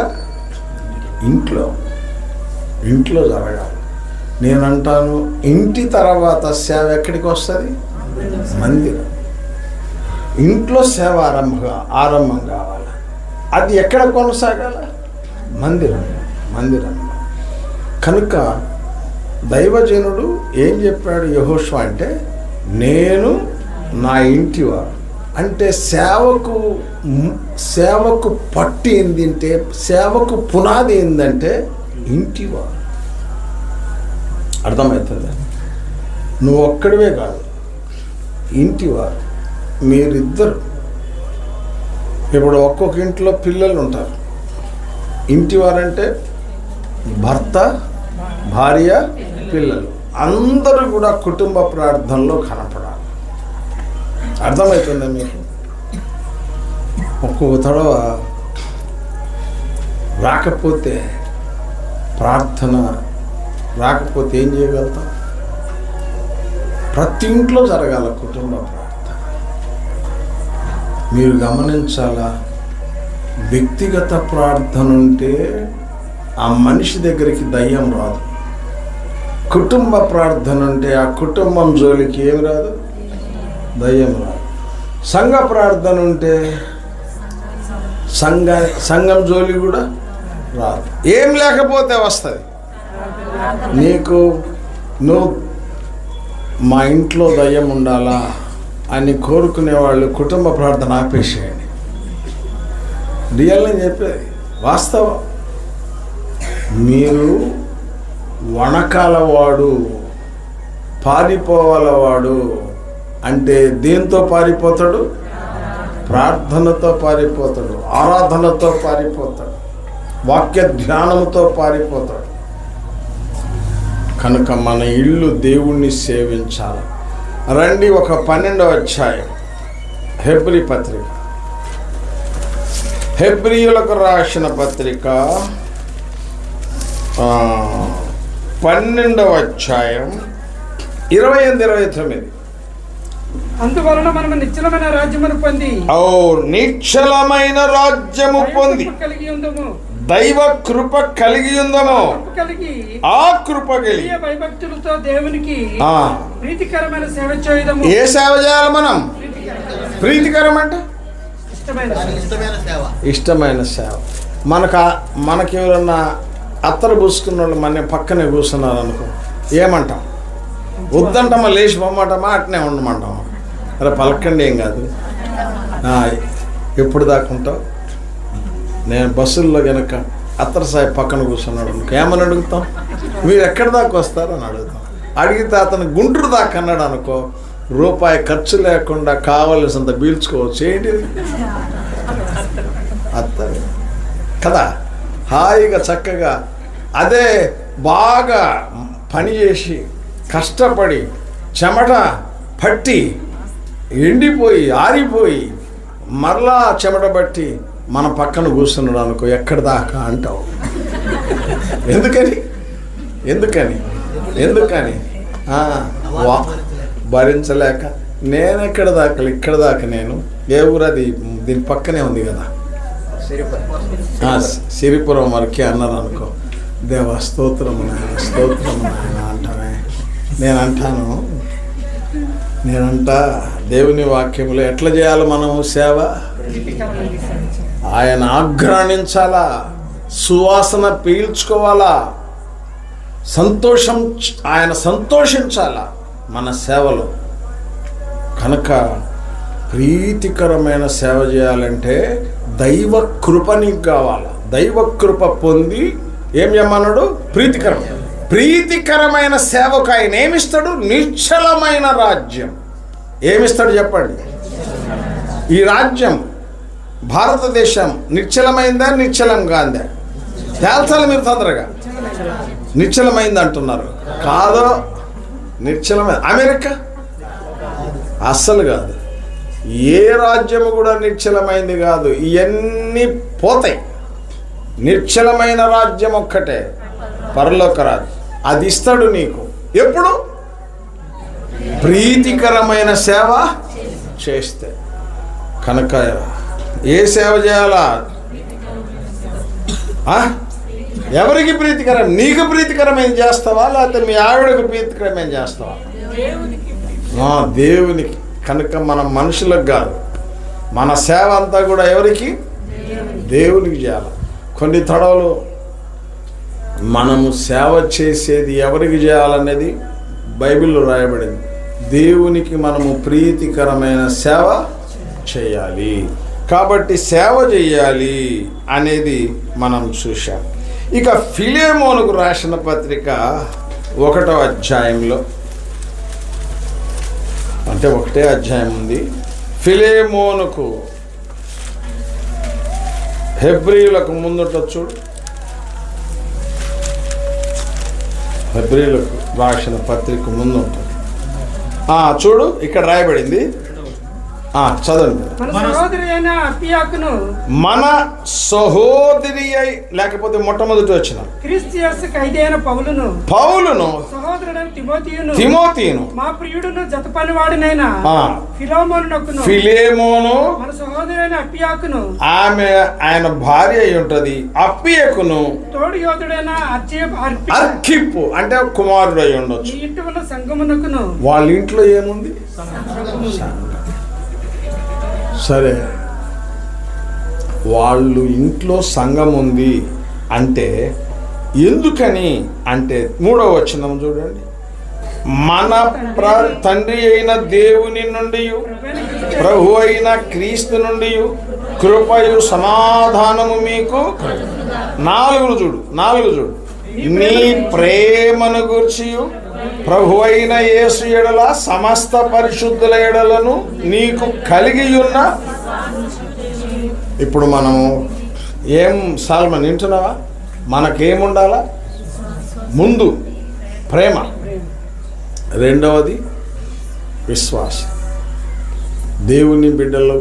ఇంట్లో జరగాలి. నేనంటాను, ఇంటి తర్వాత సేవ ఎక్కడికి వస్తుంది? మందిరం. ఇంట్లో సేవ ఆరంభం కావాలి. అది ఎక్కడ కొనసాగాల? మందిరం. కనుక దైవజనుడు ఏం చెప్పాడు యెహోషువ అంటే, నేను నా ఇంటి వారు. అంటే సేవకు పట్టి ఏందంటే, సేవకు పునాది ఏందంటే ఇంటివారు. అర్థమవుతుందా? నువ్వు ఒక్కడివే కాదు, ఇంటివారు మీరిద్దరు. ఇప్పుడు ఒక్కొక్క ఇంట్లో పిల్లలు ఉంటారు. ఇంటివారంటే భర్త, భార్య, పిల్లలు అందరూ కూడా కుటుంబ ప్రార్థనలో కనపడాలి. అర్థమవుతుందా మీకు? ఒక్కొక్క తడవ రాకపోతే ప్రార్థన రాకపోతే ఏం చేయగలుగుతాం? ప్రతి ఇంట్లో జరగాల కుటుంబ ప్రార్థన. మీరు గమనించాలా, వ్యక్తిగత ప్రార్థన ఉంటే ఆ మనిషి దగ్గరికి దయ్యం రాదు. కుటుంబ ప్రార్థన ఉంటే ఆ కుటుంబం జోలికి ఏమి రాదు, దయ్యం రాదు. సంఘ ప్రార్థన ఉంటే సంఘం జోలి కూడా రాదు. ఏం లేకపోతే వస్తుంది. నువ్వు మా ఇంట్లో దయ్యం ఉండాలా అని కోరుకునే వాళ్ళు కుటుంబ ప్రార్థన ఆపేసేయండి. రియల్గా చెప్పేది వాస్తవం. మీరు వణకాలవాడు, పారిపోవాలవాడు అంటే దేంతో పారిపోతాడు? ప్రార్థనతో పారిపోతాడు, ఆరాధనతో పారిపోతాడు, వాక్య ధ్యానంతో పారిపోతాడు. కనుక మన ఇల్లు దేవుణ్ణి సేవించాలి. రండి, ఒక 12వ అధ్యాయం హెబ్రీ పత్రిక, హెబ్రీయులకు రాసిన పత్రిక 12వ అధ్యాయం 28-29. అందువలన మనము నిశ్చలమైన రాజ్యమును పొంది, నిశ్చలమైన రాజ్యము పొంది కలిగి ఉందము, దైవ కృప కలిగి ఉందము, ఆ కృప కలిగి భయభక్తులతో దేవునికి ప్రీతికరమైన సేవ చేయదము. ఏ సేవ చేయాలి మనం? ప్రీతికరం అంటే ఇష్టమైన సేవ. మనకి ఎవరన్నా అత్తరు పూసుకున్న వాళ్ళు మన పక్కనే కూర్చున్నారు అనుకో, ఏమంటాం? వద్దంటామా, లేచి పొమ్మంటామా, అట్నే ఉండమంటామా? అరే పలకండి, ఏం కాదు. ఎప్పుడు దాక్కుంటావు? నేను బస్సుల్లో కనుక అత్తరు సాయి పక్కన కూర్చున్నాడు అనుకో, ఏమని అడుగుతాం? మీరు ఎక్కడి దాకా వస్తారు అని అడుగుతాం. అడిగితే అతను గుంటూరు దాకా అన్నాడు అనుకో, రూపాయి ఖర్చు లేకుండా కావలసినంత పీల్చుకోవచ్చు. ఏంటిది? అత్తరు కదా, హాయిగా చక్కగా. అదే బాగా పనిచేసి కష్టపడి చెమట పట్టి ఎండిపోయి ఆరిపోయి మరలా చెమట బట్టి మన పక్కన కూర్చున్నాడు అనుకో, ఎక్కడి దాకా అంటావు. ఎందుకని ఎందుకని ఎందుకని భరించలేక నేను ఎక్కడ దాకా ఇక్కడ దాకా నేను ఏ ఊరు అది దీని పక్కనే ఉంది కదా, సిరిపురం వరకే అన్నారు అనుకో, దేవ స్తోత్రము నాయన స్తోత్రము నాయన అంటామే. నేనంటా దేవుని వాక్యములో ఎట్లా చేయాలి మనము సేవ? ఆయన ఆఘ్రాణించాలా, సువాసన పీల్చుకోవాలా, ఆయన సంతోషించాలా మన సేవలో. కనుక ప్రీతికరమైన సేవ చేయాలంటే దైవ కృప నీకు కావాలా. దైవ కృప పొంది ఏం చేయమన్నాడు? ప్రీతికరమైన సేవకు ఆయన ఏమిస్తాడు? నిశ్చలమైన రాజ్యం. ఏమిస్తాడు చెప్పండి? ఈ రాజ్యం భారతదేశం నిశ్చలమైందా నిశ్చలం కాందా? తేల్చాలి మీరు తొందరగా. నిశ్చలమైంది అంటున్నారు, కాదో నిశ్చలమైంది. అమెరికా అస్సలు కాదు. ఏ రాజ్యము కూడా నిశ్చలమైంది కాదు. ఇవన్నీ పోతాయి. నిశ్చలమైన రాజ్యం ఒక్కటే, పరలోక రాజ్యం. అది ఇస్తాడు నీకు ఎప్పుడు? ప్రీతికరమైన సేవ చేస్తే. కనుక ఏ సేవ చేయాలా? ఎవరికి ప్రీతికరం? నీకు ప్రీతికరమైన చేస్తావా, లేకపోతే మీ ఆవిడకు ప్రీతికరమైన చేస్తావా? దేవునికి. కనుక మనం మనుషులకు కాదు, మన సేవ అంతా కూడా ఎవరికి? దేవునికి చేయాలి. కొన్ని తడవలు మనము సేవ చేసేది ఎవరికి చేయాలనేది బైబిల్లో రాయబడింది. దేవునికి మనము ప్రీతికరమైన సేవ చేయాలి. కాబట్టి సేవ చేయాలి అనేది మనం చూశాం. ఇక ఫిలెమోనుకు రాసిన పత్రిక 1వ అధ్యాయంలో, అంటే 1వ అధ్యాయం ఉంది. ఫిలెమోనుకు హెబ్రీయులకు ముందుట చూడు, హెబ్రీయులకు రాసిన పత్రిక ముందు ఉంటుంది. చూడు ఇక్కడ రాయబడింది, చదవండి. మన సహోదరి అయి, లేకపోతే మొట్టమొదటి వచ్చిన పౌలును తిమోతియును మా ప్రియుడును జతపనివాడినైన ఫిలెమోను మన సహోదరైన అప్పియాకును, ఆమె ఆయన భార్య అయి ఉంటది, అప్పియకును తోడు యోధుడైన అర్ఖిప్పు అంటే కుమారుడు అయి ఉండొచ్చు. ఇంటి వల్ల సంగమునకును, వాళ్ళ ఇంట్లో ఏముంది? సరే, వాళ్ళు ఇంట్లో సంఘం ఉంది అంటే ఎందుకని అంటే 3వ వచనం చూడండి. మన తండ్రి అయిన దేవుని నుండి ప్రభు అయిన క్రీస్తు నుండి కృపయు సమాధానము మీకు 4 చూడు నీ ప్రేమను గూర్చి ప్రభు అయిన యేసు ఎడల సమస్త పరిశుద్ధుల ఎడలను నీకు కలిగి ఉన్న. ఇప్పుడు మనము ఏం సాల్మన్ వింటున్నావా? మనకేముండాలా? ముందు ప్రేమ, రెండవది విశ్వాసం. దేవుని బిడ్డలు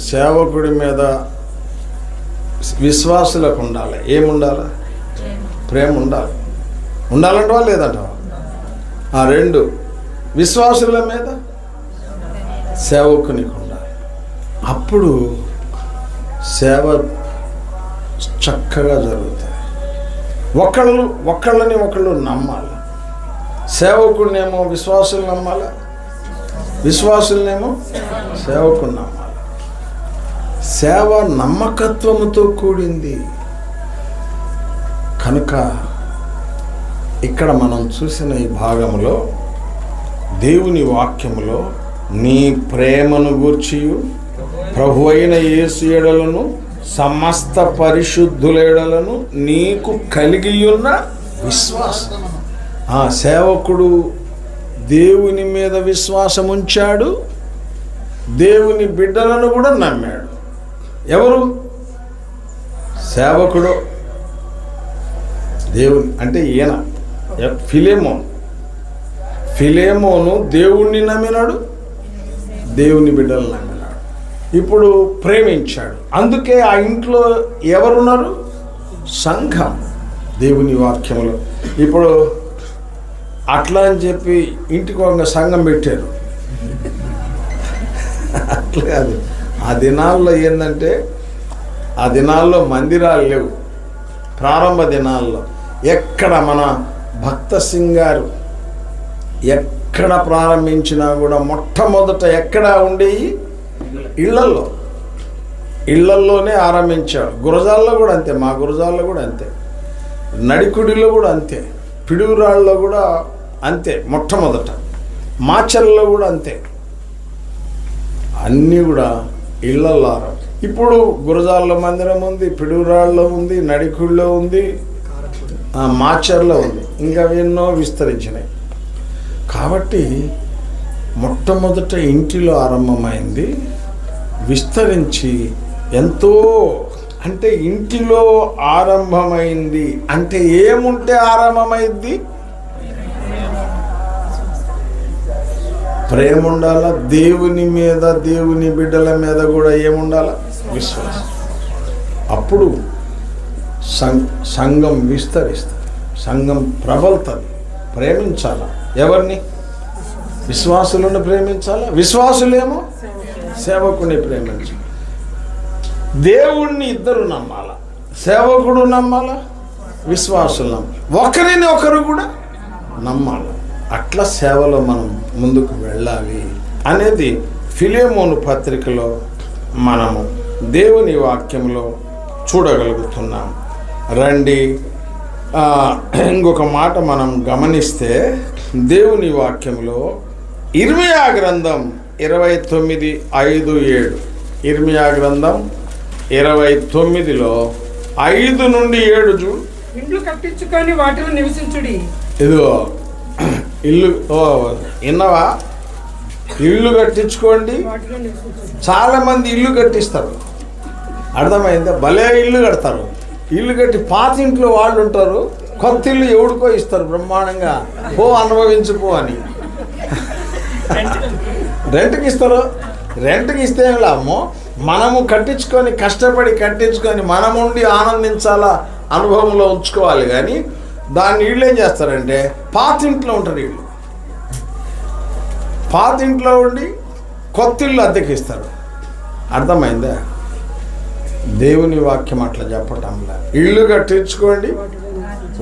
సేవకుడి మీద విశ్వాసులకు ఉండాలి. ఏముండాలి? ప్రేమ ఉండాలి. ఉండాలంటవా లేదంటవా? 2 విశ్వాసుల మీద సేవకునికి ఉండాలి. అప్పుడు సేవ చక్కగా జరుగుతుంది. ఒకళ్ళని ఒకళ్ళు నమ్మాలి. సేవకుడినేమో విశ్వాసులు నమ్మాలి, విశ్వాసులనేమో సేవకుని నమ్మాలి. సేవ నమ్మకత్వముతో కూడింది. కనుక ఇక్కడ మనం చూసిన ఈ భాగంలో దేవుని వాక్యములో నీ ప్రేమను గూర్చి ప్రభు అయిన యేసు ఎడలను సమస్త పరిశుద్ధుల ఎడలను నీకు కలిగి ఉన్న విశ్వాసం. సేవకుడు దేవుని మీద విశ్వాసం ఉంచాడు, దేవుని బిడ్డలను కూడా నమ్మాడు. ఎవరు? సేవకుడు. దేవుని అంటే ఈయన ఫిలెమోను దేవుణ్ణి నమ్మినాడు, దేవుని బిడ్డలను నమ్మినాడు. ఇప్పుడు ప్రేమించాడు. అందుకే ఆ ఇంట్లో ఎవరున్నారు? సంఘం. దేవుని వాక్యములో ఇప్పుడు అట్లా అని చెప్పి ఇంటికి ఒక సంఘం పెట్టారు. అట్లా కాదు. ఆ దినాల్లో ఏంటంటే, ఆ దినాల్లో మందిరాలు లేవు. ప్రారంభ దినాల్లో ఎక్కడ మన భక్త సింగ్ గారు ఎక్కడ ప్రారంభించినా కూడా మొట్టమొదట ఎక్కడ ఉండేవి? ఇళ్లల్లోనే ఆరంభించాడు. గురజాల్లో కూడా అంతే, మా గురజాల్లో కూడా అంతే, నడికుడిలో కూడా అంతే, పిడుగురాళ్ళలో కూడా అంతే, మొట్టమొదట మాచర్లలో కూడా అంతే. అన్నీ కూడా ఇళ్లల్లో ఆరంభం. ఇప్పుడు గురజాల్లో మందిరం ఉంది, పిడుగురాళ్ళలో ఉంది, నడికుడిలో ఉంది, మాచర్లో ఉంది, ఇంకా ఎన్నో విస్తరించినాయి. కాబట్టి మొట్టమొదట ఇంటిలో ఆరంభమైంది, విస్తరించి ఎంతో, అంటే ఇంటిలో ఆరంభమైంది అంటే ఏముంటే ఆరంభమైంది? ప్రేమ ఉండాలా. దేవుని మీద, దేవుని బిడ్డల మీద కూడా ఏముండాలా? విశ్వాసం. అప్పుడు సంఘం విస్తరిస్తుంది, సంఘం ప్రబలుతుంది. ప్రేమించాలా ఎవరిని? విశ్వాసులను ప్రేమించాలా. విశ్వాసులేమో సేవకుని ప్రేమించాలి. దేవుణ్ణి ఇద్దరు నమ్మాలా, సేవకుడు నమ్మాలా, విశ్వాసులు నమ్మాలి, ఒకరిని ఒకరు కూడా నమ్మాలి. అట్లా సేవలో మనం ముందుకు వెళ్ళాలి అనేది ఫిలెమోను పత్రికలో మనము దేవుని వాక్యంలో చూడగలుగుతున్నాం. రండి, ఇంకొక మాట మనం గమనిస్తే దేవుని వాక్యంలో ఇర్మియా గ్రంథం 29:5-7, ఇర్మియా గ్రంథం 29లో 5 నుండి 7 చూడు. ఇండ్లు కట్టించుకొని వాటిలో నివసించుడి. ఇదిగో ఇల్లు, విన్నవా? ఇల్లు కట్టించుకోండి. చాలా మంది ఇల్లు కట్టిస్తారు, అర్థమైందా? భలే ఇల్లు కడతారు. ఇల్లు కట్టి పాత ఇంట్లో వాళ్ళు ఉంటారు, కొత్త ఇల్లు ఎవడికో ఇస్తారు బ్రహ్మాండంగా, పో అనుభవించుకో అని. రెంట్కి ఇస్తారు. రెంట్కి ఇస్తే లాభమో, మనము కట్టించుకొని కష్టపడి కట్టించుకొని మనముండి ఆనందించాలా, అనుభవంలో ఉంచుకోవాలి. కానీ దాన్ని వీళ్ళు ఏం చేస్తారంటే పాత ఇంట్లో ఉంటారు. వీళ్ళు పాత ఇంట్లో ఉండి కొత్త ఇల్లు అద్దెకి ఇస్తారు. అర్థమైందా? దేవుని వాక్యం అట్లా చెప్పటంలా. ఇల్లు కట్టించుకోండి,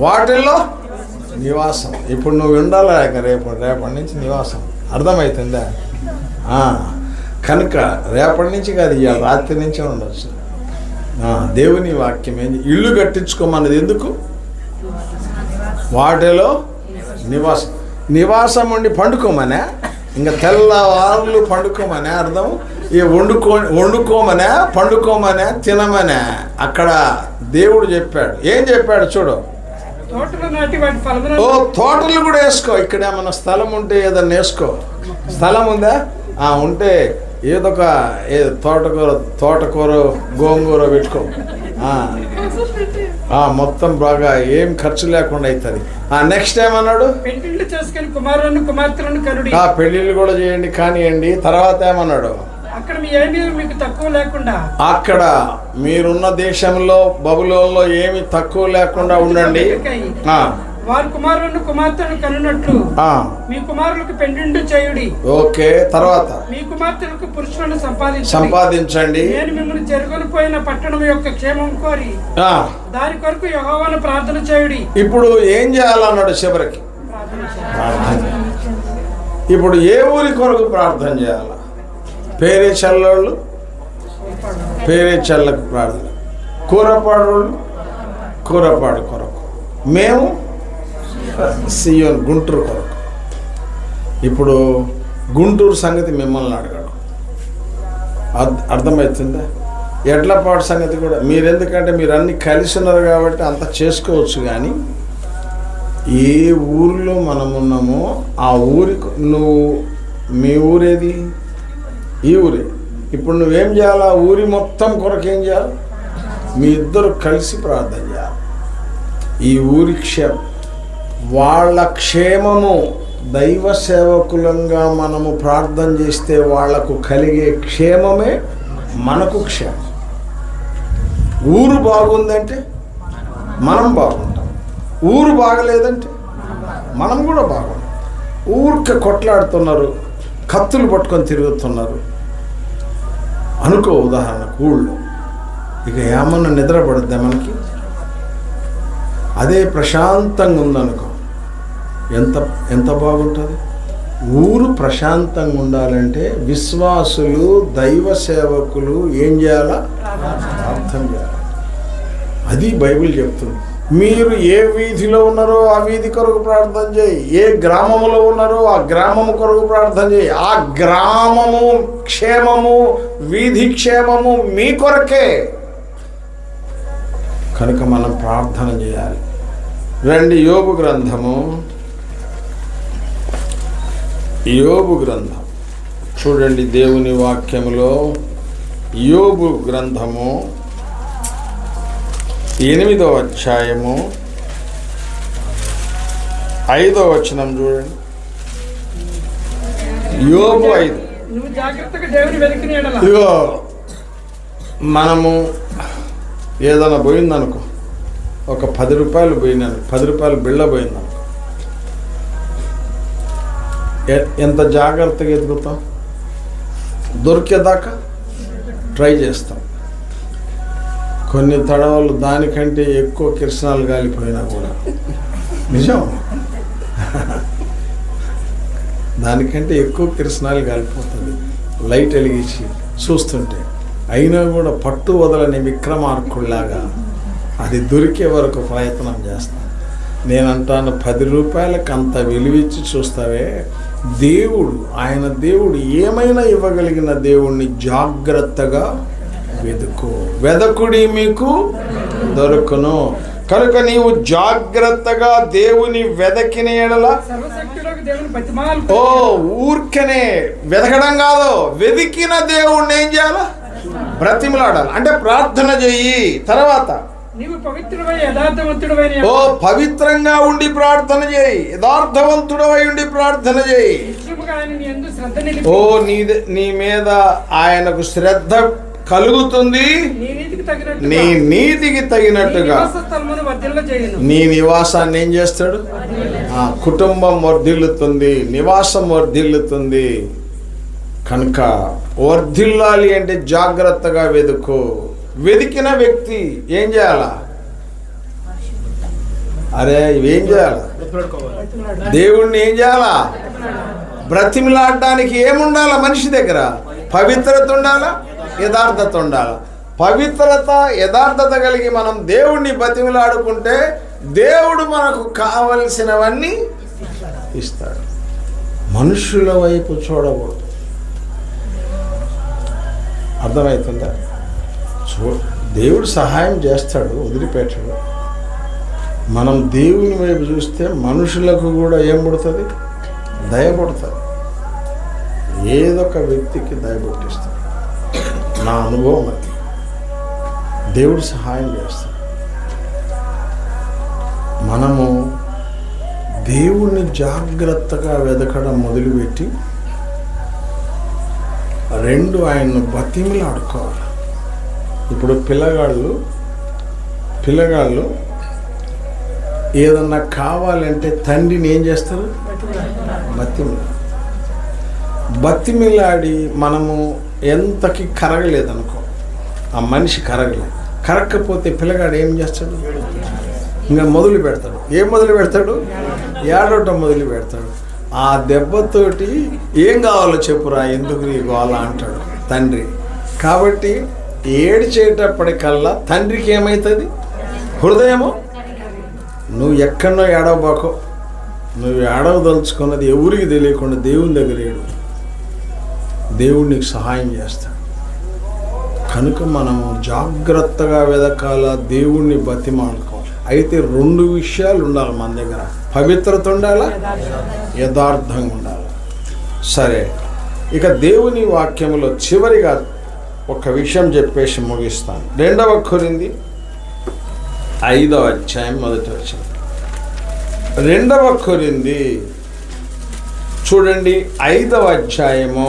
వాటిల్లో నివాసం. ఇప్పుడు నువ్వు ఉండాలా, రేపటి నుంచి నివాసం. అర్థమవుతుందా? కనుక రేపటి నుంచి కాదు, ఇవాళ రాత్రి నుంచే ఉండొచ్చు. దేవుని వాక్యం ఏంటి? ఇల్లు కట్టించుకోమన్నది ఎందుకు? వాటిలో నివాసం. నివాసం ఉండి పండుకోమనే, ఇంకా తెల్లవారులు పండుకోమనే అర్థం. ఈ వండుకోమనే, పండుకోమనే, తినమనే అక్కడ దేవుడు చెప్పాడు. ఏం చెప్పాడు చూడు. తోటలు కూడా వేసుకో. ఇక్కడ ఏమన్నా స్థలం ఉంటే ఏదన్నా వేసుకో. స్థలం ఉందా? ఉంటే ఏదొక తోటకూర గోంగూర పెట్టుకో. మొత్తం బాగా ఏం ఖర్చు లేకుండా అవుతుంది. నెక్స్ట్ ఏమన్నాడు? పెళ్లిళ్ళు చేసుకుని కుమారులను కుమార్తెలను కనుడి. పెళ్లిళ్ళు కూడా చేయండి, కానివ్వండి. తర్వాత ఏమన్నాడు? అక్కడ మీకు తక్కువ లేకుండా, అక్కడ మీరున్న దేశంలో బబులోన్లో ఏమి తక్కువ లేకుండా ఉండండి. వారి కుమారులను కుమార్తెలను కనునట్లు మీ కుమారులకు పెండిండు చేయుడి. ఓకే, తర్వాత మీ కుమార్తెలకు పురుషులను సంపాదించండి. నేను మిమ్మల్ని జరుగునిపోయిన పట్టణం యొక్క క్షేమం కోరి దాని కొరకు యెహోవాను ప్రార్థన చేయుడి. ఇప్పుడు ఏం చేయాలన్నాడు చివరికి? ఇప్పుడు ఏ ఊరి కొరకు ప్రార్థన చేయాల? పేరే చల్లోళ్ళు పేరే చల్లకు ప్రార్థన, కూరపాడోళ్ళు కూరపాడు కొరకు, మేము సియోన్ గుంటూరు కొరకు. ఇప్పుడు గుంటూరు సంగతి మిమ్మల్ని అడగడం అర్థమవుతుందా? ఎడ్లపాడు సంగతి కూడా మీరెందుకంటే మీరు అన్ని కలిసి ఉన్నారు కాబట్టి అంత చేసుకోవచ్చు. కానీ ఏ ఊరిలో మనం ఉన్నామో ఆ ఊరికి మీ ఊరేది? ఈ ఊరే. ఇప్పుడు నువ్వేం చేయాలా? ఊరి మొత్తం కొరకు ఏం చేయాలి? మీ ఇద్దరు కలిసి ప్రార్థన చేయాలి. ఈ ఊరి వాళ్ళ క్షేమము, దైవ సేవకులంగా మనము ప్రార్థన చేస్తే వాళ్లకు కలిగే క్షేమమే మనకు క్షేమం. ఊరు బాగుందంటే మనం బాగుంటాం, ఊరు బాగలేదంటే మనం కూడా బాగుంటాం. ఊరికే కొట్లాడుతున్నారు, కత్తులు పట్టుకొని తిరుగుతున్నారు అనుకో, ఉదాహరణకు ఊళ్ళో. ఇక ఏమన్నా నిద్ర పడుద్దా మనకి? అదే ప్రశాంతంగా ఉందనుకో, ఎంత బాగుంటుంది. ఊరు ప్రశాంతంగా ఉండాలంటే విశ్వాసులు, దైవ సేవకులు ఏం చేయాలా? ప్రార్థన చేయాలి. అది బైబిల్ చెప్తుంది. మీరు ఏ వీధిలో ఉన్నారో ఆ వీధి కొరకు ప్రార్థన చేయి, ఏ గ్రామంలో ఉన్నారో ఆ గ్రామము కొరకు ప్రార్థన చేయి. ఆ గ్రామము క్షేమము, వీధి క్షేమము మీ కొరకే. కనుక మనం ప్రార్థన చేయాలి. రండి, యోబు గ్రంథము, యోబు గ్రంథం చూడండి. దేవుని వాక్యములో యోబు గ్రంథము 8వ అధ్యాయము 5వ వచనం చూడండి. యోబు 5. నువ్వు జాగ్రత్తగా దేవుని వెతికిన యెడల. ఇదిగో మనము ఏదైనా పోయిందనుకో, ఒక 10 రూపాయలు పోయినాను, 10 రూపాయలు బిళ్ళ పోయిందనుకో, ఎంత జాగ్రత్తగా ఎదుగుతాం? దొరికేదాకా ట్రై చేస్తాం. కొన్ని తడవలు దానికంటే ఎక్కువ కిరసనాలు కాలిపోయినా కూడా, నిజం, దానికంటే ఎక్కువ కిరసనాలు కాలిపోతుంది లైట్ వెలిగించి చూస్తుంటే. అయినా కూడా పట్టు వదలని విక్రమార్కుల్లాగా అది దొరికే వరకు ప్రయత్నం చేస్తాను. నేను అంటాను, 10 రూపాయలకు అంత విలువిచ్చి చూస్తావే, దేవుడు, ఆయన దేవుడు ఏమైనా ఇవ్వగలిగిన దేవుణ్ణి జాగ్రత్తగా వెదుకు, వెదకుడి మీకు దొరుకును. కనుక నీవు జాగ్రత్తగా దేవుని వెదకిన యెడల, ఓ ఊరికనే వెదకడం కాదు, వెదికిన దేవుణ్ణి ఏం చేయాలా? బ్రతిమలాడాలి. అంటే ప్రార్థన చెయ్యి. తర్వాత ఓ పవిత్రంగా ఉండి ప్రార్థన చేయి, యథార్థవంతుడవై ఉండి ప్రార్థన చేయి. ఓ నీ మీద ఆయనకు శ్రద్ధ కలుగుతుంది, నీ నీతికి తగినట్టుగా నీ నివాసాన్ని ఏం చేస్తాడు? కుటుంబం వర్ధిల్లుతుంది, నివాసం వర్ధిల్లుతుంది. కనుక వర్ధిల్లాలి అంటే జాగ్రత్తగా వెదుకో. వెదికిన వ్యక్తి ఏం చేయాలా? అరే ఇవేం చేయాలా? దేవుణ్ణి ఏం చేయాలా? బ్రతిమిలాడడానికి ఏముండాలా? మనిషి దగ్గర పవిత్రత ఉండాలా, యథార్థత ఉండాలా. పవిత్రత, యథార్థత కలిగి మనం దేవుణ్ణి బతిమిలాడుకుంటే దేవుడు మనకు కావలసినవన్నీ ఇస్తాడు. మనుషుల వైపు చూడకూడదు. అర్థమవుతుందా? దేవుడు సహాయం చేస్తాడు, వదిలిపెట్టాడు. మనం దేవుని వైపు చూస్తే మనుషులకు కూడా ఏం పుడుతుంది? దయ పుడుతుంది. ఏదొక వ్యక్తికి దయ పుట్టిస్తాడు. నా అనుభవం అది. దేవుడు సహాయం చేస్తాడు. మనము దేవుణ్ణి జాగ్రత్తగా వెదకడం మొదలుపెట్టి 2 ఆయన్ను బతిమిలాడుకోవాలి. ఇప్పుడు పిల్లగాళ్ళు ఏదన్నా కావాలంటే తండ్రిని ఏం చేస్తారు? బతిమిలాడి మనము ఎంతకి కరగలేదనుకో, ఆ మనిషి కరగకపోతే పిల్లగాడు ఏం చేస్తాడు? ఇంకా మొదలు పెడతాడు. ఏం మొదలు పెడతాడు? ఏడవటం మొదలు పెడతాడు. ఆ దెబ్బతోటి ఏం కావాలో చెప్పురా, ఎందుకు నీ గోల అంటాడు తండ్రి. కాబట్టి ఏడ్చేటప్పటికల్లా తండ్రికి ఏమవుతుంది? హృదయము, నువ్వు ఎక్కడో ఏడవబాకో, నువ్వు ఏడవదలుచుకున్నది ఎవరికి తెలియకుండా దేవుని దగ్గర ఏడు. దేవుడు నీకు సహాయం చేస్తాడు. కనుక మనము జాగ్రత్తగా వెదకాల, దేవుణ్ణి బతిమాడుకోవాలి. అయితే 2 విషయాలు ఉండాలి మన దగ్గర. పవిత్రత ఉండాలా, యథార్థంగా ఉండాలి. సరే, ఇక దేవుని వాక్యములో చివరిగా ఒక విషయం చెప్పేసి ముగిస్తాను. 2వ కొరింథీ 5వ అధ్యాయం 1వ వచనం. 2వ కొరింథీ చూడండి, 5వ అధ్యాయము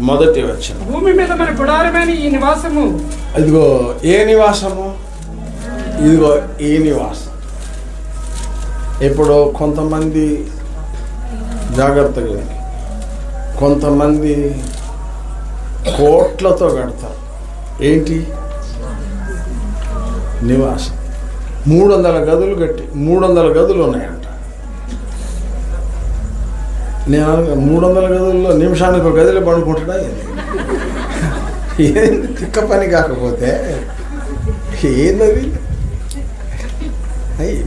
మొదటి వచనం. భూమి మీద మన గుడారమైన ఈ నివాసము. ఇదిగో ఏ నివాసము? ఇదిగో ఈ నివాసం. ఇప్పుడు కొంతమంది జాగ్రత్తగా, కొంతమంది కోట్లతో కడతారు. ఏంటి? నివాసం. 300 గదులు కట్టి 300 గదులు ఉన్నాయంట. నేను 300 గదుల్లో నిమిషానికి ఒక గదిలో పడుకుంటాడా? ఏంది తిక్క పని కాకపోతే ఏందది?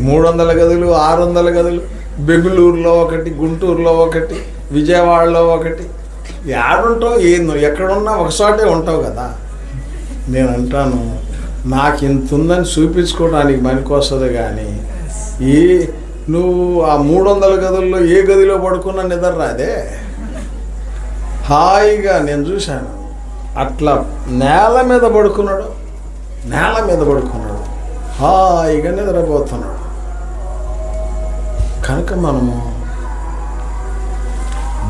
300 గదులు, 600 గదులు, బెంగళూరులో ఒకటి, గుంటూరులో ఒకటి, విజయవాడలో ఒకటి. ఏడుంటావు? ఏందో ఎక్కడున్నా ఒకసాటే ఉంటావు కదా. నేను అంటాను, నాకు ఇంత ఉందని చూపించుకోవడానికి పనికొస్తుంది కానీ నువ్వు ఆ 300 గదుల్లో ఏ గదిలో పడుకున్నా నిద్ర రాదే. హాయిగా నేను చూశాను, అట్లా నేల మీద పడుకున్నాడు, హాయిగా నిద్రపోతున్నాడు. కనుక మనము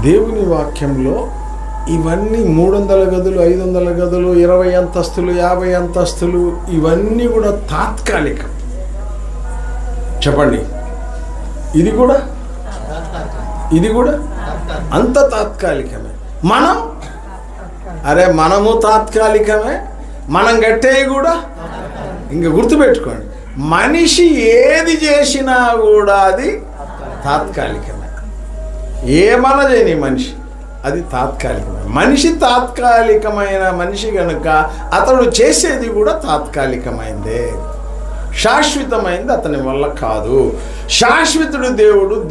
దేవుని వాక్యంలో ఇవన్నీ 300 గదులు, 500 గదులు, 20 అంతస్తులు, 50 అంతస్తులు, ఇవన్నీ కూడా తాత్కాలికం. చెప్పండి, ఇది కూడా అంత తాత్కాలికమే. మనము తాత్కాలికమే, మనం కట్టేవి కూడా. ఇంకా గుర్తుపెట్టుకోండి, మనిషి ఏది చేసినా కూడా అది తాత్కాలికమే. ఏమన్నా చేయని మనిషి, అది తాత్కాలికమే. మనిషి తాత్కాలికమైన మనిషి కనుక అతడు చేసేది కూడా తాత్కాలికమైందే, శాశ్వతమైంది అతని వల్ల కాదు. శాశ్వతుడు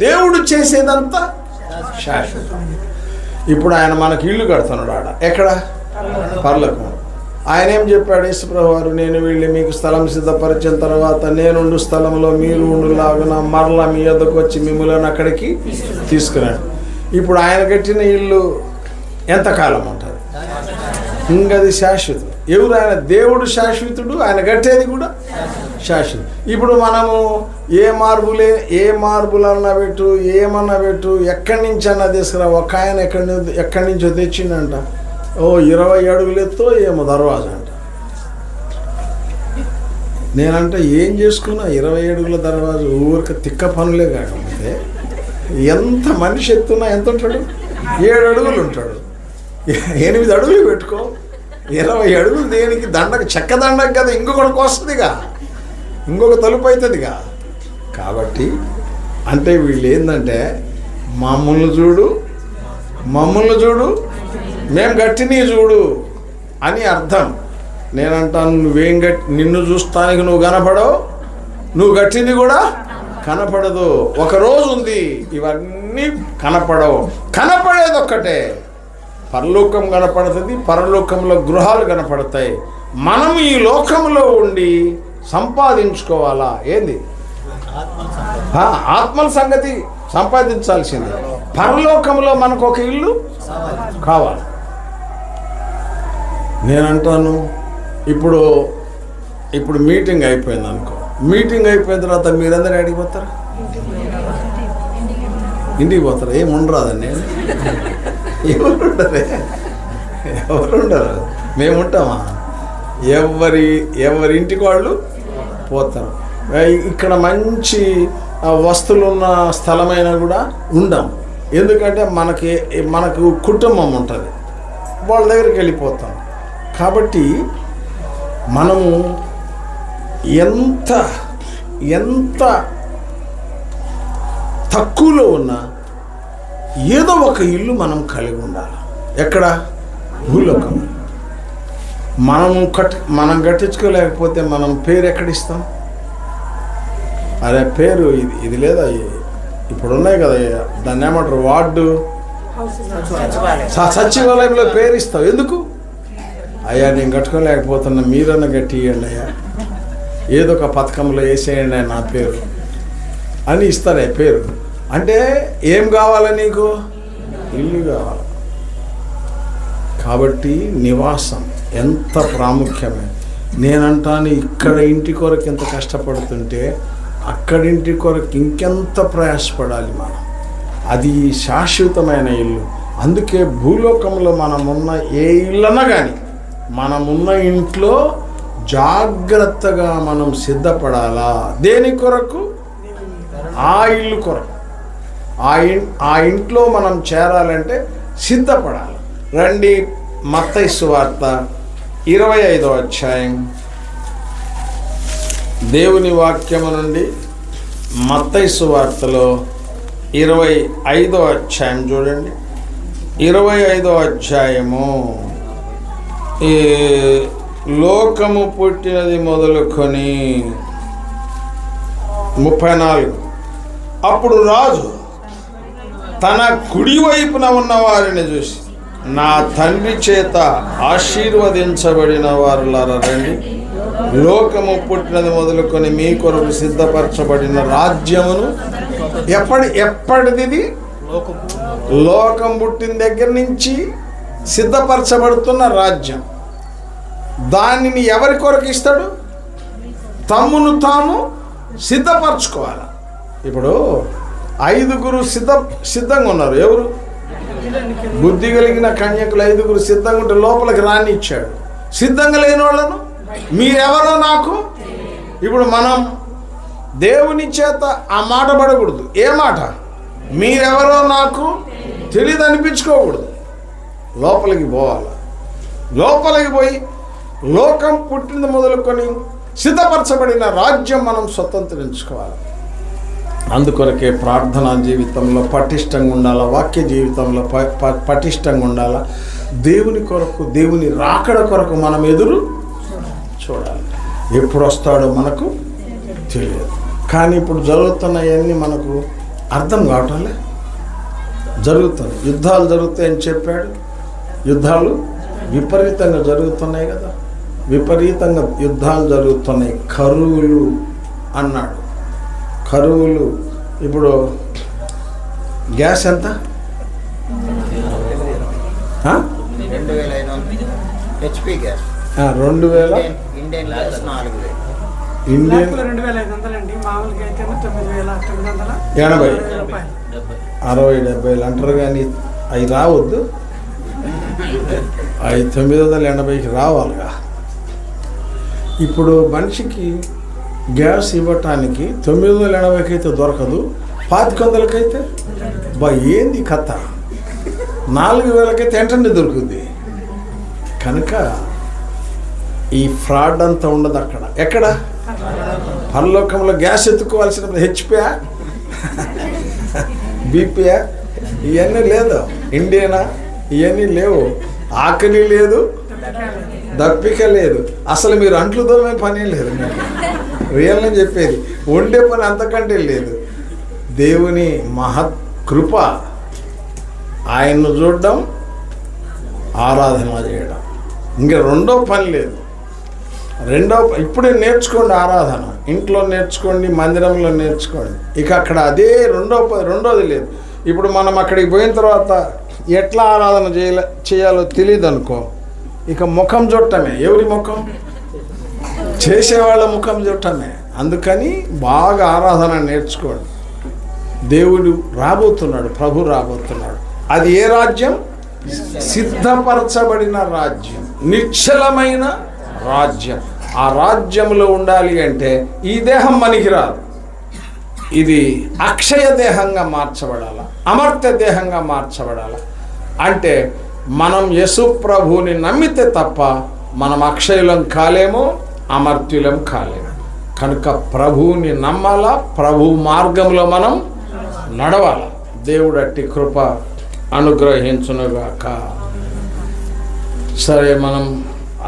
దేవుడు చేసేదంతా శాశ్వతం. ఇప్పుడు ఆయన మనకి ఇల్లు కడుతున్నాడు. ఆడ ఎక్కడ? పరలోకం. ఆయన ఏం చెప్పాడు? యేసుప్రభువు వారు, నేను వెళ్ళి మీకు స్థలం సిద్ధపరిచిన తర్వాత నేనుండు స్థలంలో మీరు ఉండులాగున మరలా మీ యొద్దకు వచ్చి మిమ్మల్ని అక్కడికి తీసుకురాడు. ఇప్పుడు ఆయన కట్టిన ఇల్లు ఎంతకాలం ఉంటుంది? ఇంకది శాశ్వతం. ఎవరు? ఆయన దేవుడు శాశ్వతుడు, ఆయన కట్టేది కూడా శాశ్వతం. ఇప్పుడు మనము ఏ మార్బులన్నా పెట్టు, ఏమన్నా పెట్టు, ఎక్కడి నుంచి అన్నా తీసుకురా. ఒక ఆయన ఎక్కడి నుంచో తెచ్చిండంట, 20 అడుగులు ఎత్తో ఏమో దర్వాజా అంట. నేనంటే ఏం చేసుకున్నా 20 అడుగుల దర్వాజా, ఊరికి తిక్క పనులే కాకపోతే ఎంత మనిషి ఎత్తున్నా ఎంత ఉంటాడు? 7 అడుగులు ఉంటాడు. 8 అడుగులు పెట్టుకో, 20 అడుగులు దేనికి? దండకు, చెక్క దండకు కదా, ఇంకొకటికి వస్తుందిగా, ఇంకొక తలుపు అవుతుందిగా. కాబట్టి అంటే వీళ్ళు ఏంటంటే, మమ్మల్ని చూడు, మేము గట్టిని చూడు అని అర్థం. నేనంటాను, నిన్ను చూస్తానికి నువ్వు కనపడవు, నువ్వు గట్టింది కూడా కనపడదు. ఒక రోజు ఉంది ఇవన్నీ కనపడవు. కనపడేది ఒక్కటే, పరలోకం కనపడుతుంది, పరలోకంలో గృహాలు కనపడతాయి. మనం ఈ లోకంలో ఉండి సంపాదించుకోవాలా? ఏంది? ఆత్మల సంగతి సంపాదించాల్సింది. పరలోకంలో మనకు ఒక ఇల్లు కావాలి. నేనంటాను, ఇప్పుడు మీటింగ్ అయిపోయింది అనుకో, మీటింగ్ అయిపోయిన తర్వాత మీరందరూ ఎక్కడికి పోతారు? ఇంటికి పోతారు. ఏముండరాదండి, ఎవరుండరు, మేముంటామా? ఎవరి ఇంటికి వాళ్ళు పోతారు. ఇక్కడ మంచి వస్తువులున్న స్థలమైనా కూడా ఉండం. ఎందుకంటే మనకు కుటుంబం ఉంటుంది, వాళ్ళ దగ్గరికి వెళ్ళిపోతాం. కాబట్టి మనము ఎంత తక్కువలో ఉన్నా ఏదో ఒక ఇల్లు మనం కలిగి ఉండాలి. ఎక్కడ? భూలోకం. మనం కట్టించుకోలేకపోతే మనం పేరు ఎక్కడిస్తాం? అదే పేరు ఇది లేదా, ఇప్పుడు ఉన్నాయి కదా, దాన్ని ఏమంటారు, వార్డు సచివాలయంలో పేరు ఇస్తావు. ఎందుకు? అయ్యా నేను కట్టుకోలేకపోతున్నా, మీరన్నా కట్టియండి అయ్యా, ఏదో ఒక పథకంలో వేసేయండి నా పేరు అని ఇస్తారే పేరు. అంటే ఏం కావాలి నీకు? ఇల్లు కావాలి. కాబట్టి నివాసం ఎంత ప్రాముఖ్యమే. నేనంటాను, ఇక్కడ ఇంటి కొరకు ఎంత కష్టపడుతుంటే అక్కడింటి కొరకు ఇంకెంత ప్రయాసపడాలి మనం. అది శాశ్వతమైన ఇల్లు. అందుకే భూలోకంలో మనమున్న ఏ ఇల్లన్నా కానీ మనమున్న ఇంట్లో జాగ్రత్తగా మనం సిద్ధపడాలా. దేని కొరకు? ఆ ఇల్లు కొరకు. ఆ ఇంట్లో మనం చేరాలంటే సిద్ధపడాలి. రండి, మత్తయి సువార్త 25వ అధ్యాయం, దేవుని వాక్యము నుండి మత్తయి సువార్తలో 25వ అధ్యాయం చూడండి. 25వ అధ్యాయము ఈ లోకము పుట్టినది మొదలుకొని 34. అప్పుడు రాజు తన కుడి వైపున ఉన్న వారిని చూసి, నా తండ్రి చేత ఆశీర్వదించబడిన వారులారా రండి, లోకము పుట్టినది మొదలుకొని మీ కొరకు సిద్ధపరచబడిన రాజ్యమును. ఎప్పటిది? లోకం పుట్టిన దగ్గర నుంచి సిద్ధపరచబడుతున్న రాజ్యం. దానిని ఎవరి కొరకు ఇస్తాడు? తమ్మును తాము సిద్ధపరచుకోవాలి. ఇప్పుడు 5గురు సిద్ధంగా ఉన్నారు. ఎవరు? బుద్ధి కలిగిన కన్యకులు 5గురు సిద్ధంగా ఉంటే లోపలికి రానిచ్చాడు. సిద్ధంగా లేని వాళ్ళను మీరెవరో నాకు. ఇప్పుడు మనం దేవుని చేత ఆ మాట పడకూడదు. ఏ మాట? మీరెవరో నాకు తెలియదు అనిపించుకోకూడదు. లోపలికి పోవాలి. లోపలికి పోయి లోకం పుట్టింది మొదలుకొని సిద్ధపరచబడిన రాజ్యం మనం స్వతంత్రించుకోవాలి. అందుకొరకే ప్రార్థనా జీవితంలో పటిష్టంగా ఉండాలా, వాక్య జీవితంలో పటిష్టంగా ఉండాలా. దేవుని కొరకు, దేవుని రాకడ కొరకు మనం ఎదురు చూడాలి. ఎప్పుడు వస్తాడో మనకు తెలియదు. కానీ ఇప్పుడు జరుగుతున్నవన్నీ మనకు అర్థం కావటంలే. జరుగుతుంది, యుద్ధాలు జరుగుతాయని చెప్పాడు. యుద్ధాలు విపరీతంగా జరుగుతున్నాయి కదా, విపరీతంగా యుద్ధాలు జరుగుతున్నాయి. కరువులు అన్నాడు. కరువులు. ఇప్పుడు గ్యాస్ ఎంత? 2500 గ్యాస్. 2000 Indian gas 4000. ఇండియన్ 2500 అండి. మామూలుగా అయితే 9980 60-70 అంటారు. కానీ అవి రావద్దు. అవి 980కి రావాలిగా. ఇప్పుడు మనిషికి గ్యాస్ ఇవ్వటానికి 980కి అయితే దొరకదు, 2500కైతే ఏంది కథ? 4000కైతే వెంటనే దొరుకుతుంది. కనుక ఈ ఫ్రాడ్ అంతా ఉండదు అక్కడ. ఎక్కడ? పరలోకంలో గ్యాస్ ఎత్తుకోవాల్సినప్పుడు హెచ్పియా, బీపీయా ఇవన్నీ లేదు. ఇండియనా ఇవన్నీ లేవు. ఆకలి లేదు, దప్పిక లేదు. అసలు మీరు అంట్లు తోమే పని లేదు. మీకు రియల్గా చెప్పేది, వండే పని అంతకంటే లేదు. దేవుని మహత్ కృప, ఆయన్ను చూడడం, ఆరాధన చేయడం, ఇంకా రెండో పని లేదు. ఇప్పుడే నేర్చుకోండి ఆరాధన. ఇంట్లో నేర్చుకోండి, మందిరంలో నేర్చుకోండి. ఇక అక్కడ అదే రెండోది లేదు. ఇప్పుడు మనం అక్కడికి పోయిన తర్వాత ఎట్లా ఆరాధన చేయాలో తెలియదు అనుకో, ఇక ముఖం చుట్టమే. ఎవరి ముఖం? చేసేవాళ్ళ ముఖం చుట్టమే. అందుకని బాగా ఆరాధన నేర్చుకోండి. దేవుడు రాబోతున్నాడు, ప్రభు రాబోతున్నాడు. అది ఏ రాజ్యం? సిద్ధపరచబడిన రాజ్యం, నిశ్చలమైన రాజ్యం. ఆ రాజ్యంలో ఉండాలి అంటే ఈ దేహం పనికిరాదు. ఇది అక్షయ దేహంగా మార్చబడాల, అమర్త్య దేహంగా మార్చబడాల. అంటే మనం యేసు ప్రభువుని నమ్మితే తప్ప మనం అక్షయులం కాలేము, అమర్త్యులం కాలేము. కనుక ప్రభువుని నమ్మాలా, ప్రభు మార్గంలో మనం నడవాల. దేవుడు అట్టి కృప అనుగ్రహించునుగాక. సరే, మనం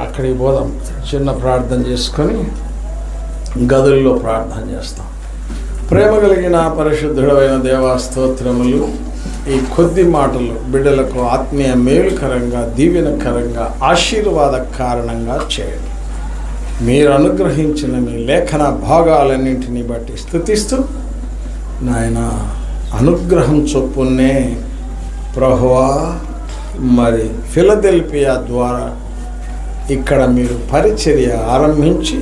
అక్కడికి పోదాం. చిన్న ప్రార్థన చేసుకొని గదుల్లో ప్రార్థన చేస్తాం. ప్రేమ కలిగిన పరిశుద్ధుడైన దేవా, స్తోత్రములు. ఈ కొద్ది మాటలు బిడ్డలకు ఆత్మీయ మేలుకరంగా, దీవెనకరంగా, ఆశీర్వాద కారణంగా చేయండి. మీరు అనుగ్రహించిన మీ లేఖన భాగాలన్నింటినీ బట్టి స్తుతిస్తూ, నాయన అనుగ్రహం చొప్పునే ప్రభువా, మరి ఫిలదెల్ఫియా ద్వారా ఇక్కడ మీరు పరిచర్య ఆరంభించి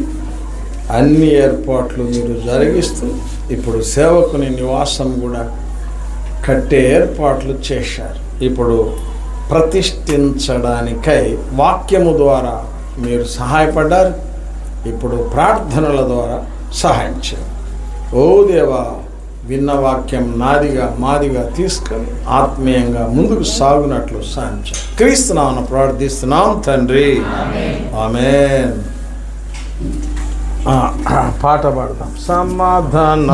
అన్ని ఏర్పాట్లు మీరు జరిగిస్తూ ఇప్పుడు సేవకుని నివాసం కూడా కట్టే ఏర్పాట్లు చేశారు. ఇప్పుడు ప్రతిష్ఠించడానికై వాక్యము ద్వారా మీరు సహాయపడ్డారు. ఇప్పుడు ప్రార్థనల ద్వారా సహాయం చేయండి. ఓ దేవా, విన్న వాక్యం నాదిగా మాదిగా తీసుకొని ఆత్మీయంగా ముందుకు సాగునట్లు సాయం చేయండి. క్రీస్తు నామమున ప్రార్థిస్తున్నాం తండ్రి, ఆమేన్. పాట పాడదాం. సమాధాన